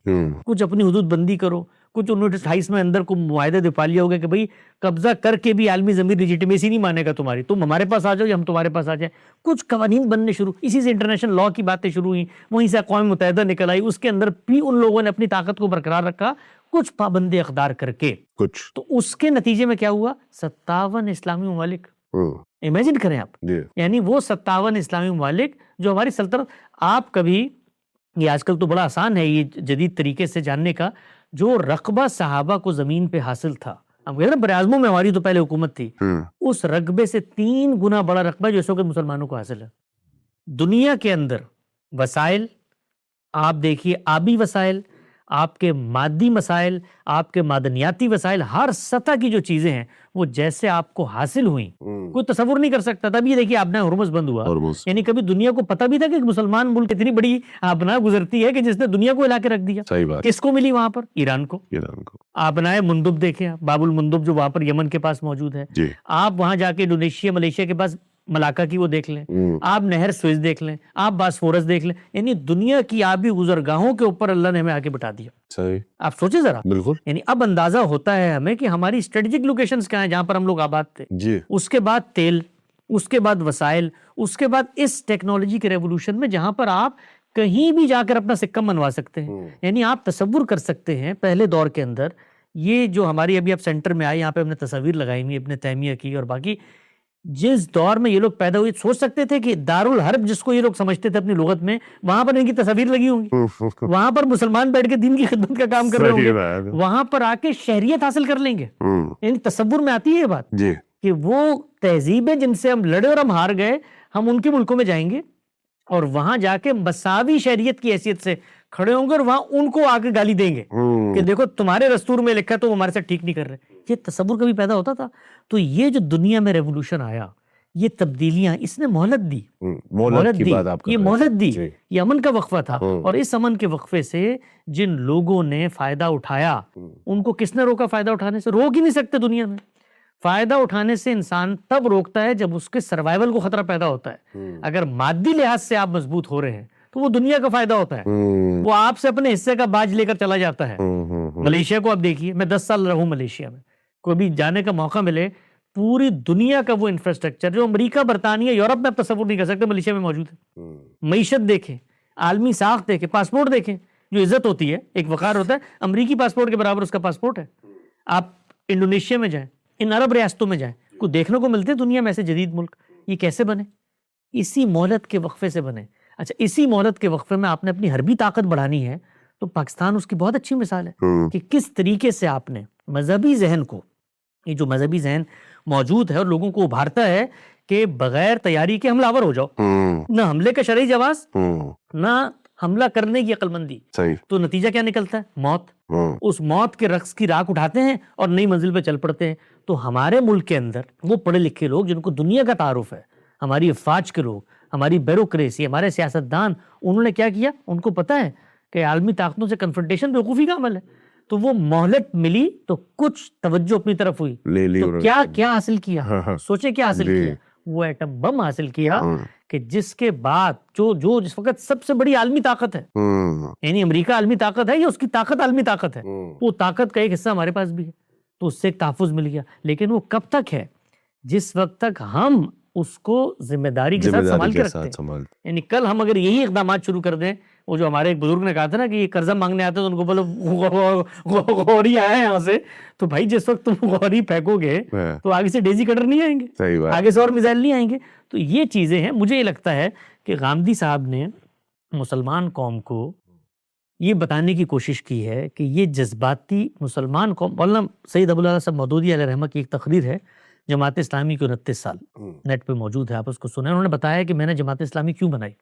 کچھ اپنی حدود بندی کرو, کچھ 1928 میں اندر کو معاہدہ دفاع لیا ہوگا کہ بھئی قبضہ کر کے بھی عالمی ضمیر لیجیٹیمیسی نہیں مانے گا تمہاری, تم ہمارے پاس آ جاؤ یا ہم تمہارے پاس آ جائیں. کچھ قوانین بننے شروع, اسی سے انٹرنیشنل لا کی باتیں شروع ہوئیں, وہیں سے اقوام متحدہ نکل آئی, اس کے اندر بھی ان لوگوں نے اپنی طاقت کو برقرار رکھا کچھ پابندی اقدار کر کے. تو اس کے نتیجے میں کیا ہوا؟ 57 اسلامی ممالک. امیجن کریں آپ, یعنی وہ 57 اسلامی ممالک جو ہماری سلطنت. آپ کبھی, یہ آج کل تو بڑا آسان ہے یہ جدید طریقے سے جاننے کا, جو رقبہ صحابہ کو زمین پہ حاصل تھا, ہم کہتے ہیں براعظموں میں ہماری تو پہلے حکومت تھی, اس رقبے سے 3 گنا بڑا رقبہ جو اس وقت مسلمانوں کو حاصل ہے. دنیا کے اندر وسائل آپ دیکھیے, آبی وسائل, آپ کے مادی مسائل، آپ کے معدنیاتی وسائل، ہر سطح کی جو چیزیں ہیں وہ جیسے آپ کو حاصل ہوئیں کوئی تصور نہیں کر سکتا تھا. اب یہ دیکھیے آبنائے ہرمز بند ہوا، یعنی کبھی دنیا کو پتہ بھی تھا کہ ایک مسلمان ملک اتنی بڑی آبنا گزرتی ہے کہ جس نے دنیا کو ہلا کے رکھ دیا. صحیح بات. کس کو ملی وہاں پر؟ ایران کو. ایران کو. آبنائے مندب دیکھیں آپ، باب المندب جو وہاں پر یمن کے پاس موجود ہے. جی. آپ وہاں جا کے انڈونیشیا ملیشیا کے پاس ملاکا کی وہ دیکھ لیں، آپ نہر سوئز دیکھ لیں، آپ باسفورس دیکھ لیں، یعنی دنیا کی آبی گزرگاہوں کے اوپر اللہ نے ہمیں آگے بٹھا دیا. صحیح. آپ سوچیں ذرا. بالکل. یعنی اب اندازہ ہوتا ہے ہمیں کہ ہماری اسٹریٹجک لوکیشنز کیا ہیں جہاں پر ہم لوگ آباد تھے. جی. اس کے بعد تیل، اس کے بعد وسائل، اس کے بعد اس ٹیکنالوجی کے ریولوشن میں جہاں پر آپ کہیں بھی جا کر اپنا سکہ منوا سکتے ہیں. یعنی آپ تصور کر سکتے ہیں پہلے دور کے اندر یہ جو ہماری ابھی آپ سینٹر میں آئے، یہاں پہ ہم نے تصاویر لگائی ہوئی ابن تیمیہ کی اور باقی، جس دور میں یہ لوگ پیدا ہوئے سوچ سکتے تھے کہ دارالحرب جس کو یہ لوگ سمجھتے تھے اپنی لغت میں، وہاں پر ان کی تصاویر لگی ہوں گی، وہاں پر مسلمان بیٹھ کے دین کی خدمت کا کام کر رہے ہوں گے، وہاں پر آ کے شہریت حاصل کر لیں گے. یعنی تصور میں آتی ہے یہ بات کہ وہ تہذیبیں جن سے ہم لڑے اور ہم ہار گئے، ہم ان کے ملکوں میں جائیں گے اور وہاں جا کے مساوی شہریت کی حیثیت سے کھڑے ہوں گے اور وہاں ان کو آ کے گالی دیں گے کہ دیکھو تمہارے دستور میں لکھا تو ہمارے ساتھ ٹھیک نہیں کر رہے. یہ تصور کبھی پیدا ہوتا تھا؟ تو یہ جو دنیا میں ریولوشن آیا، یہ تبدیلیاں، اس نے مہلت دی. یہ مہلت دی، یہ امن کا وقفہ تھا. اور اس امن کے وقفے سے جن لوگوں نے فائدہ اٹھایا، ان کو کس نے روکا فائدہ اٹھانے سے؟ روک ہی نہیں سکتے دنیا میں. فائدہ اٹھانے سے انسان تب روکتا ہے جب اس کے سروائیول کو خطرہ پیدا ہوتا ہے. اگر مادی لحاظ سے آپ مضبوط ہو رہے ہیں تو وہ دنیا کا فائدہ ہوتا ہے، وہ آپ سے اپنے حصے کا باج لے کر چلا جاتا ہے. ملیشیا کو آپ دیکھیے، میں 10 سال رہوں ملیشیا میں، کوئی بھی جانے کا موقع ملے، پوری دنیا کا وہ انفراسٹرکچر جو امریکہ، برطانیہ، یورپ میں آپ تصور نہیں کر سکتے ملیشیا میں موجود ہے. معیشت دیکھیں، عالمی ساخت دیکھیں، پاسپورٹ دیکھیں، جو عزت ہوتی ہے، ایک وقار ہوتا ہے، امریکی پاسپورٹ کے برابر اس کا پاسپورٹ ہے. آپ انڈونیشیا میں جائیں، ان عرب ریاستوں میں جائیں، کوئی دیکھنے کو ملتے ہیں دنیا میں ایسے جدید ملک. یہ کیسے بنے؟ اسی مہلت کے وقفے سے بنے. اچھا، اسی مہلت کے وقفے میں آپ نے اپنی حربی طاقت بڑھانی ہے تو پاکستان اس کی بہت اچھی مثال ہے کہ کس طریقے سے آپ نے مذہبی ذہن کو، یہ جو مذہبی ذہن موجود ہے اور لوگوں کو ابھارتا ہے کہ بغیر تیاری کے حملہ آور ہو جاؤ، نہ حملے کا شرعی جواز، نہ حملہ کرنے کی عقل مندی، تو نتیجہ کیا نکلتا ہے؟ موت. اس موت کے رقص کی راک اٹھاتے ہیں اور نئی منزل پہ چل پڑتے ہیں. تو ہمارے ملک کے اندر وہ پڑھے لکھے لوگ جن کو دنیا کا تعارف ہے، ہماری افواج کے لوگ، ہماری بیوروکریسی، ہمارے سیاستدان، انہوں نے کیا کیا؟ ان کو پتا ہے کہ عالمی طاقتوں سے کنفرنٹیشن بیوقوفی کا عمل ہے. تو وہ مہلت ملی تو کچھ توجہ اپنی طرف ہوئی، تو کیا حاصل کیا؟ سوچیں کیا حاصل کیا؟ وہ ایٹم بم حاصل کیا کہ جس کے بعد جو جس وقت سب سے بڑی عالمی طاقت ہے، یعنی امریکہ عالمی طاقت ہے یا اس کی طاقت عالمی طاقت ہے، وہ طاقت کا ایک حصہ ہمارے پاس بھی ہے، تو اس سے ایک تحفظ مل گیا. لیکن وہ کب تک ہے؟ جس وقت تک ہم اس کو ذمہ داری کے ساتھ سنبھال کے رکھتے ہیں. یعنی کل ہم اگر یہی اقدامات شروع کر دیں، وہ جو ہمارے ایک بزرگ نے کہا تھا نا کہ یہ قرضہ مانگنے آتے تو ان کو بولو غوری آئے یہاں سے، تو بھائی جس وقت تم غوری پھینکو گے تو آگے سے ڈیزی کٹر نہیں آئیں گے، آگے سے اور میزائل نہیں آئیں گے. تو یہ چیزیں ہیں. مجھے یہ لگتا ہے کہ غامدی صاحب نے مسلمان قوم کو یہ بتانے کی کوشش کی ہے کہ یہ جذباتی مسلمان قوم، مولانا سید ابو العلا صاحب مودودی علیہ رحمہ کی ایک تقریر ہے جماعت اسلامی کی 29 سال، نیٹ پہ موجود ہے، آپ اس کو سنیں. انہوں نے بتایا کہ میں نے جماعت اسلامی کیوں بنائی.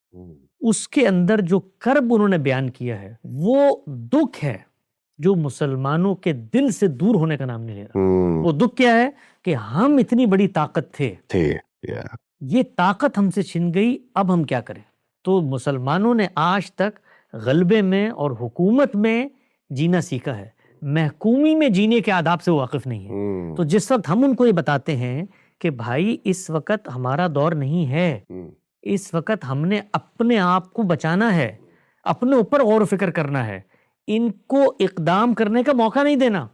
اس کے اندر جو کرب انہوں نے بیان کیا ہے وہ دکھ ہے جو مسلمانوں کے دل سے دور ہونے کا نام نہیں لے رہا. وہ دکھ کیا ہے کہ ہم اتنی بڑی طاقت تھے، یہ طاقت ہم سے چھن گئی، اب ہم کیا کریں. تو مسلمانوں نے آج تک غلبے میں اور حکومت میں جینا سیکھا ہے، محکومی میں جینے کے آداب سے واقف نہیں ہے. تو جس وقت ہم ان کو یہ بتاتے ہیں کہ بھائی اس وقت ہمارا دور نہیں ہے، اس وقت ہم نے اپنے آپ کو بچانا ہے، اپنے اوپر غور و فکر کرنا ہے، ان کو اقدام کرنے کا موقع نہیں دینا.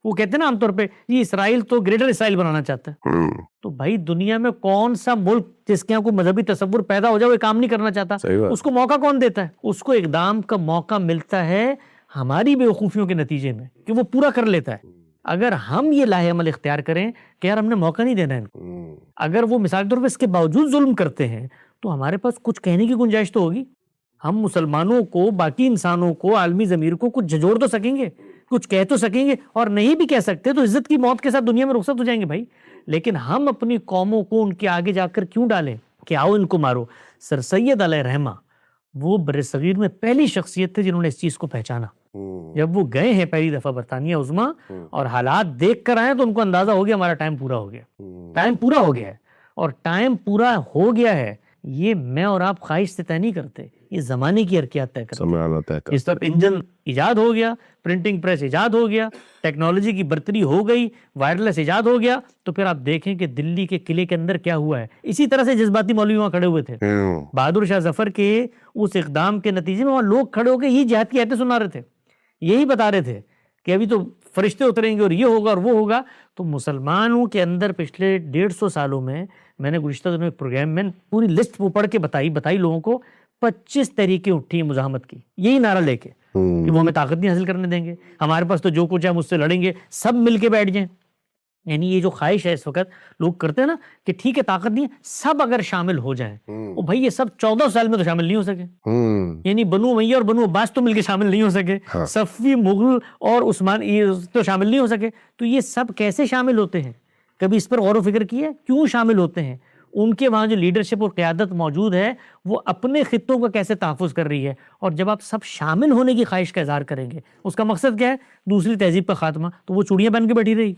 وہ کہتے ہیں نا عام طور پہ یہ اسرائیل تو گریٹر اسرائیل بنانا چاہتا ہے. تو بھائی دنیا میں کون سا ملک جس کے یہاں کوئی مذہبی تصور پیدا ہو جائے وہ کام نہیں کرنا چاہتا؟ اس کو موقع کون دیتا ہے؟ اس کو اقدام کا موقع ملتا ہے ہماری بیوقوفیوں کے نتیجے میں کہ وہ پورا کر لیتا ہے. اگر ہم یہ لاہ عمل اختیار کریں کہ یار ہم نے موقع نہیں دینا ان کو، اگر وہ مثال کے طور پہ اس کے باوجود ظلم کرتے ہیں تو ہمارے پاس کچھ کہنے کی گنجائش تو ہوگی. ہم مسلمانوں کو، باقی انسانوں کو، عالمی ضمیر کو کچھ جھجوڑ تو سکیں گے، کچھ کہہ تو سکیں گے، اور نہیں بھی کہہ سکتے تو عزت کی موت کے ساتھ دنیا میں رخصت ہو جائیں گے بھائی. لیکن ہم اپنی قوموں کو ان کے آگے جا کر کیوں ڈالیں کہ آؤ ان کو مارو. سر سید علیہ رحمہ وہ برصغیر میں پہلی شخصیت تھے جنہوں نے اس چیز کو پہچانا. جب وہ گئے ہیں پہلی دفعہ برطانیہ عظمیٰ اور حالات دیکھ کر آئے تو ان کو اندازہ ہو گیا ہمارا ٹائم پورا ہو گیا. ٹائم پورا ہو گیا ہے، اور ٹائم پورا ہو گیا ہے یہ میں اور آپ خواہش سے طے نہیں کرتے، یہ زمانے کی حرکیات طے کرتے ہیں. اس طرح انجن ایجاد ہو گیا، پرنٹنگ پریس ایجاد ہو گیا، ٹیکنالوجی کی برتری ہو گئی، وائرلیس ایجاد ہو گیا، تو پھر آپ دیکھیں کہ دلی کے قلعے کے اندر کیا ہوا ہے. اسی طرح سے جذباتی مولوی وہاں کھڑے ہوئے تھے. بہادر شاہ ظفر کے اس اقدام کے نتیجے میں وہاں لوگ کھڑے ہو کے یہ جہاد کی آیتیں سنا رہے تھے، یہی بتا رہے تھے کہ ابھی تو فرشتے اتریں گے اور یہ ہوگا اور وہ ہوگا. تو مسلمانوں کے اندر پچھلے 150 سالوں میں نے گزشتہ دنوں ایک پروگرام میں پوری لسٹ وہ پڑھ کے بتائی لوگوں کو. 25 طریقے اٹھی ہیں مزاحمت کی، یہی نعرہ لے کے کہ وہ ہمیں طاقت نہیں حاصل کرنے دیں گے، ہمارے پاس تو جو کچھ ہے ہم اس سے لڑیں گے، سب مل کے بیٹھ جائیں. یعنی یہ جو خواہش ہے اس وقت لوگ کرتے ہیں نا کہ ٹھیک ہے طاقت نہیں ہے، سب اگر شامل ہو جائیں. وہ بھائی یہ سب 14 سال میں تو شامل نہیں ہو سکے. یعنی بنو امیہ اور بنو عباس تو مل کے شامل نہیں ہو سکے، صفوی، مغل اور عثمان تو شامل نہیں ہو سکے. تو یہ سب کیسے شامل ہوتے ہیں؟ کبھی اس پر غور و فکر کیا ہے کیوں شامل ہوتے ہیں؟ ان کے وہاں جو لیڈرشپ اور قیادت موجود ہے وہ اپنے خطوں کا کیسے تحفظ کر رہی ہے؟ اور جب آپ سب شامل ہونے کی خواہش کا اظہار کریں گے، اس کا مقصد کیا ہے؟ دوسری تہذیب کا خاتمہ. تو وہ چوڑیاں پہن کے بیٹھی رہی.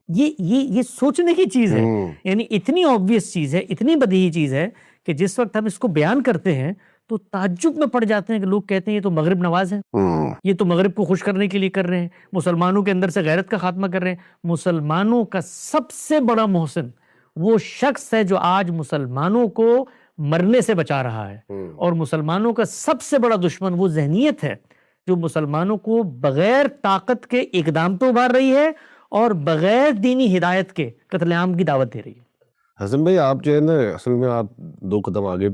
یہ سوچنے کی چیز ہے. یعنی اتنی آبویس چیز ہے، اتنی بدیہی چیز ہے کہ جس وقت ہم اس کو بیان کرتے ہیں تو تعجب میں پڑ جاتے ہیں کہ لوگ کہتے ہیں یہ تو مغرب نواز ہے، یہ تو مغرب کو خوش کرنے کے لیے کر رہے ہیں، مسلمانوں کے اندر سے غیرت کا خاتمہ کر رہے ہیں. مسلمانوں کا سب سے بڑا محسن وہ شخص ہے جو آج مسلمانوں کو مرنے سے بچا رہا ہے، اور مسلمانوں کا سب سے بڑا دشمن وہ ذہنیت ہے جو مسلمانوں کو بغیر طاقت کے اقدام پہ ابھار رہی ہے اور بغیر دینی ہدایت کے قتل عام کی دعوت دے رہی ہے. حسن بھائی آپ جو ہے نا اصل میں آپ 2 قدم آگے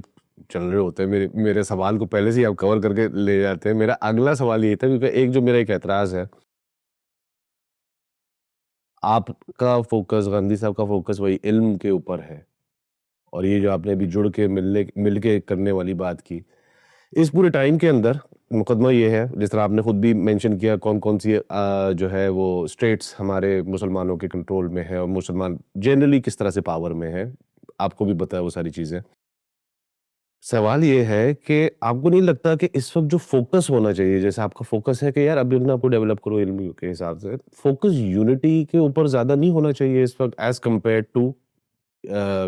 چل رہے ہوتے ہیں. میرے سوال کو پہلے سے ہی آپ کور کر کے لے جاتے ہیں. میرا اگلا سوال یہ تھا کیونکہ ایک جو میرا ایک اعتراض ہے، آپ کا فوکس، گاندھی صاحب کا فوکس وہی علم کے اوپر ہے، اور یہ جو آپ نے ابھی جڑ کے مل کے کرنے والی بات کی، اس پورے ٹائم کے اندر مقدمہ یہ ہے جس طرح آپ نے خود بھی مینشن کیا کون سی جو ہے وہ اسٹیٹس ہمارے مسلمانوں کے کنٹرول میں ہے اور مسلمان جنرلی کس طرح سے پاور میں ہے، آپ کو بھی پتہ ہے وہ ساری چیزیں. سوال یہ ہے کہ آپ کو نہیں لگتا کہ اس وقت جو فوکس ہونا چاہیے، جیسے آپ کا فوکس ہے کہ یار اب علم کو ڈیولپ کرو علم کے حساب سے، فوکس یونٹی کے اوپر زیادہ نہیں ہونا چاہیے اس وقت ایز کمپیئر ٹو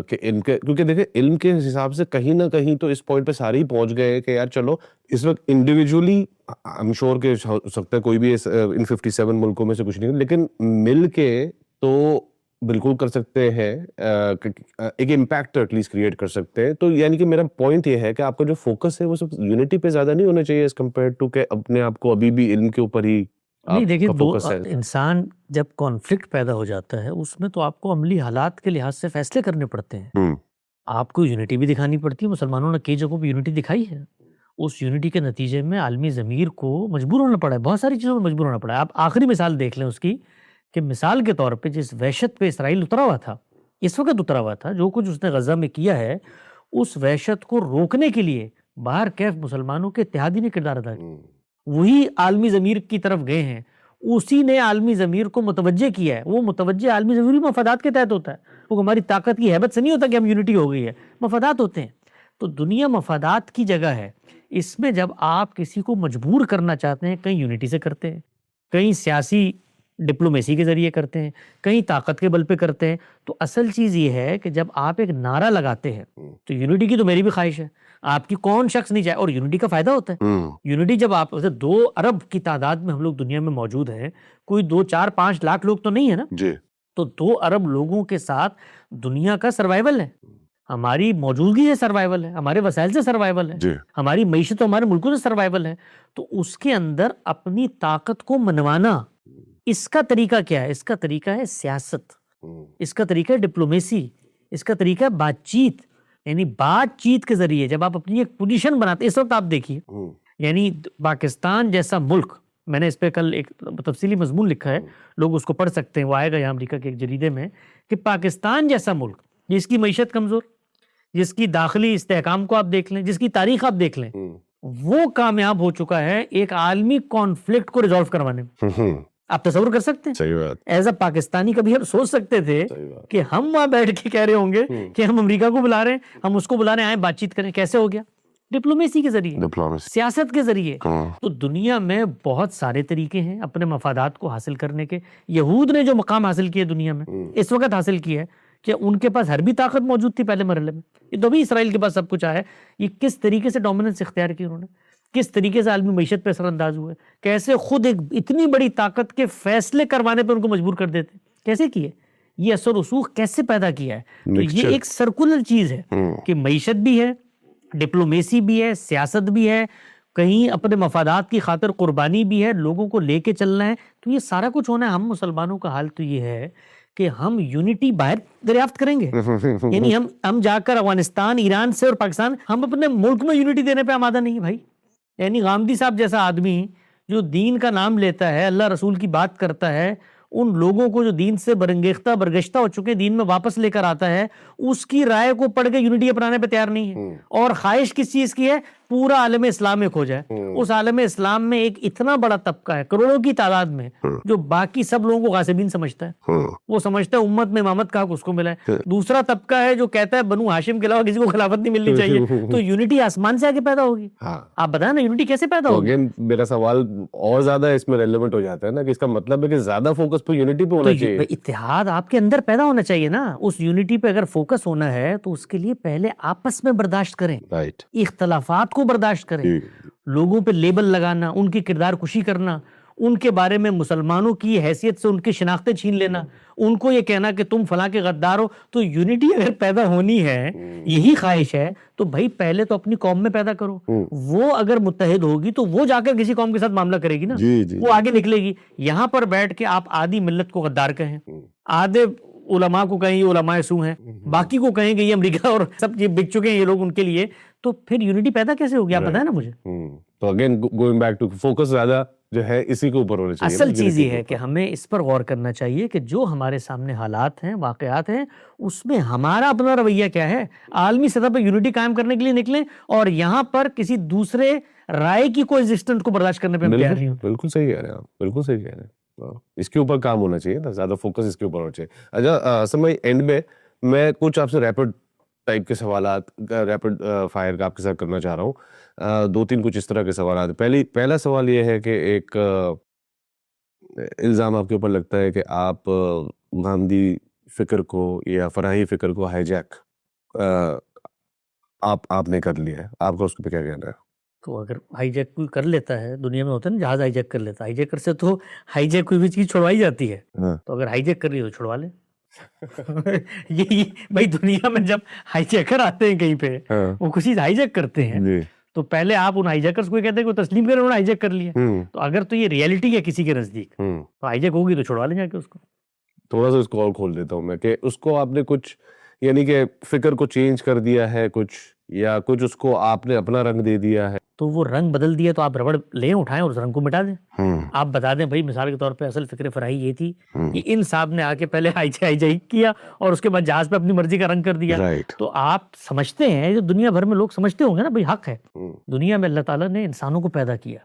کہ ان کے، کیونکہ دیکھیں علم کے حساب سے کہیں نہ کہیں تو اس پوائنٹ پہ سارے ہی پہنچ گئے کہ یار چلو اس وقت انڈیویجولی I'm sure کہ ہو سکتا ہے کوئی بھی ان 57 ملکوں میں سے کچھ نہیں، لیکن مل کے تو بالکل کر سکتے ہیں، ایک امپیکٹ ایٹ لیسٹ کریٹ کر سکتے ہیں. تو یعنی کہ میرا پوائنٹ یہ ہے کہ آپ کا جو فوکس ہے وہ سب یونٹی پہ زیادہ نہیں ہونا چاہیے ایز کمپیئر ٹو کہ اپنے آپ کو ابھی بھی علم کے اوپر ہی نہیں. دیکھیے انسان جب کانفلکٹ پیدا ہو جاتا ہے اس میں تو آپ کو عملی حالات کے لحاظ سے فیصلے کرنے پڑتے ہیں. آپ کو یونٹی بھی دکھانی پڑتی ہے. مسلمانوں نے کئی جگہوں پہ یونٹی دکھائی ہے. اس یونٹی کے نتیجے میں عالمی ضمیر کو مجبور ہونا پڑا ہے، بہت ساری چیزوں میں مجبور ہونا پڑا ہے. آپ آخری مثال دیکھ لیں اس کی کہ مثال کے طور پہ جس وحشت پہ اسرائیل اترا ہوا تھا، اس وقت اترا ہوا تھا، جو کچھ اس نے غزہ میں کیا ہے، اس وحشت کو روکنے کے لیے باہر کیف مسلمانوں کے اتحادی نے کردار ادا کیا. وہی عالمی ضمیر کی طرف گئے ہیں، اسی نے عالمی ضمیر کو متوجہ کیا ہے. وہ متوجہ عالمی ضمیر مفادات کے تحت ہوتا ہے، وہ ہماری طاقت کی ہیبت سے نہیں ہوتا کہ ہم یونٹی ہو گئی ہے، مفادات ہوتے ہیں. تو دنیا مفادات کی جگہ ہے. اس میں جب آپ کسی کو مجبور کرنا چاہتے ہیں، کہیں یونٹی سے کرتے ہیں، کہیں سیاسی ڈپلومیسی کے ذریعے کرتے ہیں، کہیں طاقت کے بل پہ کرتے ہیں. تو اصل چیز یہ ہے کہ جب آپ ایک نعرہ لگاتے ہیں تو یونٹی کی تو میری بھی خواہش ہے، آپ کی کون شخص نہیں چاہے، اور یونٹی کا فائدہ ہوتا ہے. یونٹی جب آپ 2 ارب کی تعداد میں ہم لوگ دنیا میں موجود ہیں، کوئی 2 4 5 لاکھ لوگ تو نہیں ہے نا جی، تو 2 ارب لوگوں کے ساتھ دنیا کا سروائیول ہے، ہماری موجودگی سے سروائیول ہے، ہمارے وسائل سے سروائیول ہے، ہماری معیشت ہمارے ملکوں سے سروائیول ہے. تو اس کے اندر اپنی طاقت کو منوانا، اس کا طریقہ کیا ہے؟ اس کا طریقہ ہے سیاست، اس کا طریقہ ہے ڈپلومیسی، اس کا طریقہ ہے بات چیت. یعنی بات چیت کے ذریعے جب آپ اپنی ایک پوزیشن بناتے، اس وقت آپ دیکھیے یعنی پاکستان جیسا ملک، میں نے اس پہ کل ایک تفصیلی مضمون لکھا ہے، لوگ اس کو پڑھ سکتے ہیں، وہ آئے گا یہاں امریکہ کے ایک جریدے میں، کہ پاکستان جیسا ملک جس کی معیشت کمزور، جس کی داخلی استحکام کو آپ دیکھ لیں، جس کی تاریخ آپ دیکھ لیں، وہ کامیاب ہو چکا ہے ایک عالمی کانفلکٹ کو ریزالو کروانے میں. آپ تصور کر سکتے ہیں؟ صحیح بات. ایز اے پاکستانی کبھی ہم سوچ سکتے تھے کہ ہم وہاں بیٹھ کے کہہ رہے ہوں گے کہ ہم امریکہ کو بلا رہے ہیں، ہم اس کو بلا رہے ہیں، آئیں بات چیت کریں؟ کیسے ہو گیا؟ ڈپلومیسی کے ذریعے، ڈپلومیسی. سیاست کے ذریعے. تو دنیا میں بہت سارے طریقے ہیں اپنے مفادات کو حاصل کرنے کے. یہود نے جو مقام حاصل کیا دنیا میں اس وقت حاصل کیا ہے کہ ان کے پاس حربی طاقت موجود تھی پہلے مرحلے میں. یہ تو بھی اسرائیل کے پاس سب کچھ آیا. یہ کس طریقے سے ڈومیننس اختیار کی انہوں نے، کس طریقے سے عالمی معیشت پہ اثر انداز ہوئے، کیسے خود ایک اتنی بڑی طاقت کے فیصلے کروانے پہ ان کو مجبور کر دیتے، کیسے کیے، یہ اثر رسوخ کیسے پیدا کیا ہے. تو یہ ایک سرکولر چیز ہے کہ معیشت بھی ہے، ڈپلومیسی بھی ہے، سیاست بھی ہے، کہیں اپنے مفادات کی خاطر قربانی بھی ہے، لوگوں کو لے کے چلنا ہے. تو یہ سارا کچھ ہونا ہے. ہم مسلمانوں کا حال تو یہ ہے کہ ہم یونٹی باہر دریافت کریں گے. یعنی ہم جا کر افغانستان، ایران سے اور پاکستان، ہم اپنے ملک میں یونٹی دینے پہ آمادہ نہیں ہے بھائی. یعنی غامدی صاحب جیسا آدمی جو دین کا نام لیتا ہے، اللہ رسول کی بات کرتا ہے، ان لوگوں کو جو دین سے برگشتہ ہو چکے دین میں واپس لے کر آتا ہے، اس کی رائے کو پڑھ کے یونٹی اپنانے پہ تیار نہیں ہے. اور خواہش کس چیز کی ہے؟ پورا عالم اسلام میں کھو جائے. اس عالم اسلام میں ایک اتنا بڑا طبقہ ہے کروڑوں کی تعداد میں جو باقی سب لوگوں کو غاصبین سمجھتا ہے. وہ سمجھتا ہے امت میں امامت کا حق اس کو ملا ہے. دوسرا طبقہ ہے جو کہتا ہے بنو ہاشم کے علاوہ کسی کو خلافت نہیں ملنی چاہیے. تو یونٹی آسمان سے آگے پیدا ہوگی. آپ بتائیں نا یونٹی کیسے پیدا ہوگی. میرا سوال اور زیادہ اس میں ریلیونٹ ہو جاتا ہے نا کہ اس کا مطلب ہے کہ زیادہ فوکس تو یونٹی پہ ہونا چاہیے. اتحاد آپ کے اندر پیدا ہونا چاہیے نا. اس یونٹی پہ اگر فوکس ہونا ہے تو اس کے لیے پہلے آپس میں برداشت کریں، اختلافات کو برداشت کریں. لوگوں پہ لیبل لگانا، ان کی کردار کشی کرنا، ان کے بارے میں مسلمانوں کی حیثیت سے ان کی شناختیں چھین لینا، ان کو یہ کہنا کہ تم فلاں کے غدار ہو. تو یونٹی اگر پیدا ہونی ہے، یہی خواہش ہے، تو بھائی پہلے تو اپنی قوم میں پیدا کرو. وہ اگر متحد ہوگی تو وہ جا کر کسی قوم کے ساتھ معاملہ کرے گی نا، وہ آگے نکلے گی. یہاں پر بیٹھ کے آپ آدھی ملت کو غدار کہیں، آدھے علماء کو کہیں یہ علماء سو ہیں، باقی کو کہیں کہ یہ امریکہ اور سب یہ بک چکے ہیں یہ لوگ ان کے لیے، تو پھر یونٹی پیدا کیسے ہوگی؟ آپ بتائیں نا مجھے. تو again going back to focus زیادہ جو ہے اسی کے اوپر ہونا چاہیے. اصل چیز یہ ہے کہ ہمیں اس پر غور کرنا چاہیے کہ جو ہمارے سامنے حالات ہیں، واقعات ہیں، اس میں ہمارا اپنا رویہ کیا ہے. عالمی سطح پہ یونٹی قائم کرنے کے لیے نکلیں اور یہاں پر کسی دوسرے رائے کی کو ایگزسٹنٹ کو برداشت کرنے پہ ہم تیار نہیں ہوں. بالکل صحیح کہہ رہے ہیں آپ، بالکل صحیح کہہ رہے ہیں. اس کے اوپر کام ہونا چاہیے نا، زیادہ فوکس اس کے اوپر ہونا چاہیے. اچھا سمجھ اینڈ میں میں کچھ آپ سے ریپڈ ٹائپ کے سوالات، ریپڈ فائر کا آپ کے ساتھ کرنا چاہ رہا ہوں. دو تین کچھ اس طرح کے سوالات. پہلا سوال یہ ہے کہ ایک الزام آپ کے اوپر لگتا ہے کہ آپ غامدی فکر کو یا فراہی فکر کو ہائی جیک آپ نے کر لیا ہے. آپ کا اس پہ کیا کہنا ہے؟ تو اگر ہائی جیک کوئی کر لیتا ہے، دنیا میں ہوتا ہے نا جہاز ہائی جیک کر لیتا ہے، ہائی جیکر سے تو ہائی جیک کوئی بھی چیز چھڑوائی جاتی ہے. تو اگر ہائی جیک کر رہی ہے تو چھڑوا لیں. یہ بھائی دنیا میں جب ہائی جیکر آتے ہیں کہیں پہ، وہ کچھ چیز ہائی جیک کرتے ہیں، تو پہلے آپ ان ہائی جیکرز کو کہتے ہیں کہ وہ تسلیم کریں انہوں نے ہائی جیک کر لیا. تو اگر تو یہ ریئلٹی ہے کسی کے نزدیک، تو ہائی جیک ہوگی تو چھڑوا لیں جا کے اس کو. تھوڑا سا اس کو اور کھول دیتا ہوں میں کہ اس کو آپ نے کچھ یعنی کہ فکر کو چینج کر دیا ہے کچھ، یا کچھ اس کو آپ نے اپنا رنگ دے دیا ہے. تو وہ رنگ بدل دیا تو آپ ربڑ لیں اٹھائیں اور اس رنگ کو مٹا دیں. آپ بتا دیں بھائی مثال کے طور پہ اصل فکر فراہی یہ تھی کہ ان صاحب نے آ کے پہلے ہائی جیک کیا اور اس کے بعد جہاز پہ اپنی مرضی کا رنگ کر دیا. تو آپ سمجھتے ہیں جو دنیا بھر میں لوگ سمجھتے ہوں گے نا بھائی حق ہے، دنیا میں اللہ تعالیٰ نے انسانوں کو پیدا کیا،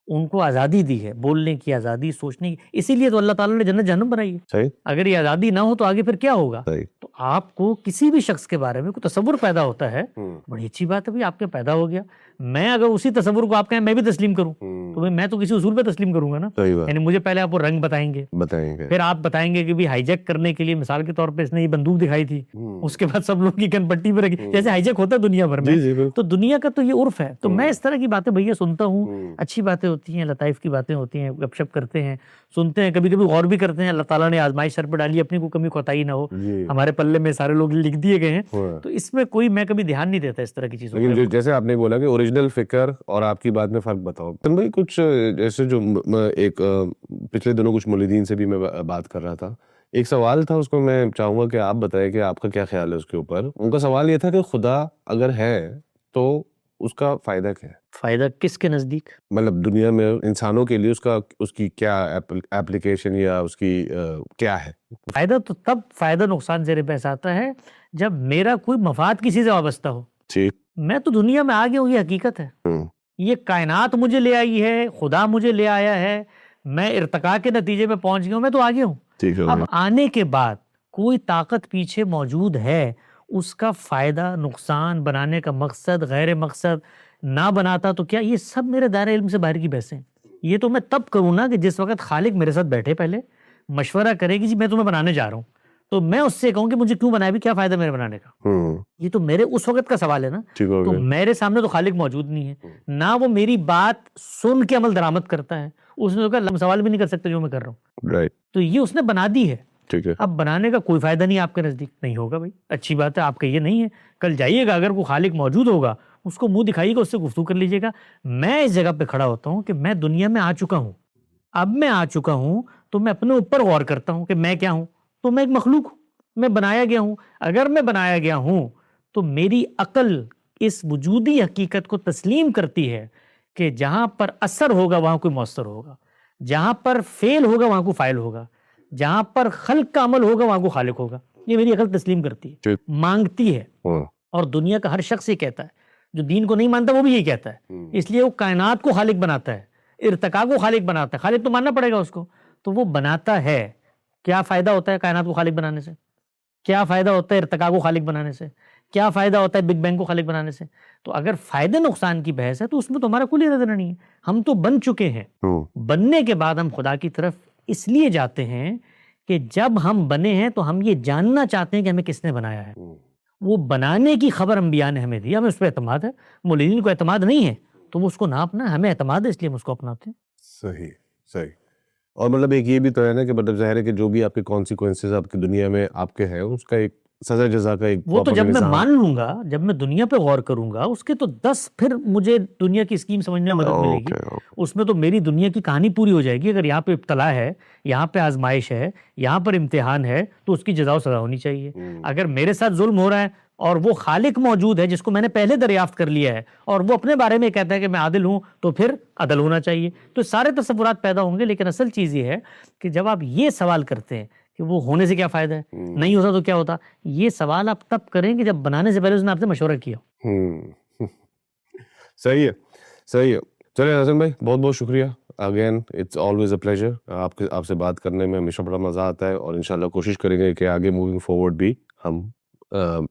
ان کو آزادی دی ہے، بولنے کی آزادی، سوچنے کی. اسی لیے تو اللہ تعالیٰ نے جنت جہنم بنائی ہے. اگر یہ آزادی نہ ہو تو آگے پھر کیا ہوگا؟ تو آپ کو کسی بھی شخص کے بارے میں کوئی تصور پیدا ہوتا ہے، بڑی اچھی بات ہے بھائی آپ کے پیدا ہو گیا. میں اگر اسی تصور کو آپ کہیں میں بھی تسلیم کروں تو میں تو کسی اصول پہ تسلیم کروں گا نا. یعنی مجھے پہلے آپ وہ رنگ بتائیں گے، پھر آپ بتائیں گے کہ بھی ہائی جیک کرنے کے لیے مثال کے طور پہ اس نے یہ بندوق دکھائی تھی، اس کے بعد سب لوگ کی گن پٹی پہ رکھی، جیسے ہائی جیک ہوتا ہے دنیا بھر میں. تو دنیا کا تو یہ عرف ہے. تو میں اس طرح کی باتیں بھیا سنتا ہوں، اچھی باتیں ہوتی ہیں، لطائف کی باتیں ہوتی ہیں، گپ شپ کرتے ہیں، سنتے ہیں، کبھی کبھی غور بھی کرتے ہیں. اللہ تعالیٰ نے آزمائش سر پہ ڈالی، اپنی کو کمی کوتاہی نہ ہو، ہمارے پلے میں سارے لوگ لکھ دیے گئے ہیں. تو اس میں کوئی میں کبھی دھیان نہیں دیتا اس طرح کی چیزوں. لیکن جیسے آپ نے بولا کہ اوریجنل فکر اور آپ کی بات میں فرق بتاؤ. بھائی کچھ جیسے جو ایک پچھلے دنوں کچھ مولدین سے بھی میں بات کر رہا تھا، ایک سوال تھا، اس کو میں چاہوں گا کہ آپ بتائیں کہ آپ کا کیا خیال ہے اس کے اوپر. ان کا سوال یہ تھا کہ خدا اگر ہے تو اس کا فائدہ کیا ہے؟ فائدہ کس کے نزدیک؟ مطلب دنیا میں انسانوں کے لیے اس کی کیا ایپلیکیشن یا اس کی کیا ہے؟ فائدہ تو تب فائدہ نقصان زیر بحث آتا ہے جب میرا کوئی مفاد کسی سے وابستہ ہو. میں تو دنیا میں آ گیا ہوں، یہ حقیقت ہے. یہ کائنات مجھے لے آئی ہے، خدا مجھے لے آیا ہے، میں ارتقاء کے نتیجے میں پہنچ گیا ہوں، میں تو آ گیا ہوں. اب آنے کے بعد کوئی طاقت پیچھے موجود ہے، اس کا فائدہ نقصان بنانے کا مقصد غیر مقصد نہ بناتا تو کیا. یہ سب میرے دائرہ علم سے باہر کی بحثیں ہیں. یہ تو میں تب کروں نا کہ جس وقت خالق میرے ساتھ بیٹھے, پہلے مشورہ کرے کہ جی میں تمہیں بنانے جا رہا ہوں, تو میں اس سے کہوں کہ مجھے کیوں بنایا بھی, کیا فائدہ میرے بنانے کا. یہ تو میرے اس وقت کا سوال ہے نا. تو میرے سامنے تو خالق موجود نہیں ہے, نہ وہ میری بات سن کے عمل درآمد کرتا ہے. اس نے تو کہا سوال بھی نہیں کر سکتے جو میں کر رہا ہوں. تو یہ اس نے بنا دی ہے. اب بنانے کا کوئی فائدہ نہیں آپ کے نزدیک. نہیں ہوگا بھائی, اچھی بات ہے, آپ کا یہ نہیں ہے. کل جائیے گا, اگر کوئی خالق موجود ہوگا اس کو منہ دکھائیے گا, اس سے گفتگو کر لیجیے گا. میں اس جگہ پہ کھڑا ہوتا ہوں کہ میں دنیا میں آ چکا ہوں, اب میں آ چکا ہوں تو میں اپنے اوپر غور کرتا ہوں کہ میں کیا ہوں. تو میں ایک مخلوق ہوں, میں بنایا گیا ہوں. اگر میں بنایا گیا ہوں تو میری عقل اس وجودی حقیقت کو تسلیم کرتی ہے کہ جہاں پر اثر ہوگا وہاں کوئی مؤثر ہوگا, جہاں پر فعل ہوگا وہاں کو فاعل ہوگا, جہاں پر خلق کا عمل ہوگا وہاں کو خالق ہوگا. یہ میری عقل تسلیم کرتی ہے, مانگتی ہے. اور دنیا کا ہر شخص یہ کہتا ہے, جو دین کو نہیں مانتا وہ بھی یہی کہتا ہے. اس لیے وہ کائنات کو خالق بناتا ہے, ارتقاء کو خالق بناتا ہے. خالق تو ماننا پڑے گا اس کو. تو وہ بناتا ہے. کیا فائدہ ہوتا ہے کائنات کو خالق بنانے سے؟ کیا فائدہ ہوتا ہے ارتقاء کو خالق بنانے سے؟ کیا فائدہ ہوتا ہے بگ بینگ کو خالق بنانے سے؟ تو اگر فائدے نقصان کی بحث ہے تو اس میں تو ہمارا کوئی ارادہ نہیں ہے. ہم تو بن چکے ہیں. بننے کے بعد ہم خدا کی طرف اس لیے جاتے ہیں کہ جب ہم بنے ہیں تو ہم یہ جاننا چاہتے ہیں کہ ہمیں کس نے بنایا ہے. وہ بنانے کی خبر انبیاء نے ہمیں دی, ہمیں اس پہ اعتماد ہے. مولدین کو اعتماد نہیں ہے تو وہ اس کو نہ اپنا, ہمیں اعتماد ہے اس لیے ہم اس کو اپناتے ہیں. صحیح صحیح. اور مطلب ایک یہ بھی تو ہے نا کہ مطلب ظاہر ہے کہ جو بھی آپ کے کانسیکوینسز آپ کی دنیا میں آپ کے ہیں اس کا ایک سزا جزا کا ایک وہ تو جب میں مان لوں گا, جب میں دنیا پہ غور کروں گا, اس کے تو 10 پھر مجھے دنیا کی اسکیم سمجھنے میں مدد ملے گی. اس میں تو میری دنیا کی کہانی پوری ہو جائے گی. اگر یہاں پہ ابتلا ہے, یہاں پہ آزمائش ہے, یہاں پر امتحان ہے, تو اس کی جزا و سزا ہونی چاہیے. اگر میرے ساتھ ظلم ہو رہا ہے اور وہ خالق موجود ہے جس کو میں نے پہلے دریافت کر لیا ہے اور وہ اپنے بارے میں کہتا ہے کہ میں عادل ہوں, تو پھر عدل ہونا چاہیے. تو سارے تصورات پیدا ہوں گے. لیکن اصل چیز یہ ہے کہ جب آپ یہ سوال کرتے ہیں کہ وہ ہونے سے کیا فائدہ ہے, نہیں ہوتا تو کیا ہوتا, یہ سوال آپ تب کریں کہ جب بنانے سے پہلے اس نے آپ سے مشورہ کیا. صحیح ہے, صحیح ہے. چلے حسن بھائی, بہت بہت شکریہ. Again it's always a pleasure. آپ سے بات کرنے میں ہمیشہ بڑا مزہ آتا ہے, اور انشاءاللہ کوشش کریں گے کہ آگے موونگ فارورڈ بھی ہم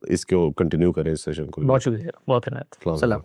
اس کو کنٹینیو کریں, اس سیشن کو. بہت شکریہ, بہت عنایت. سلام.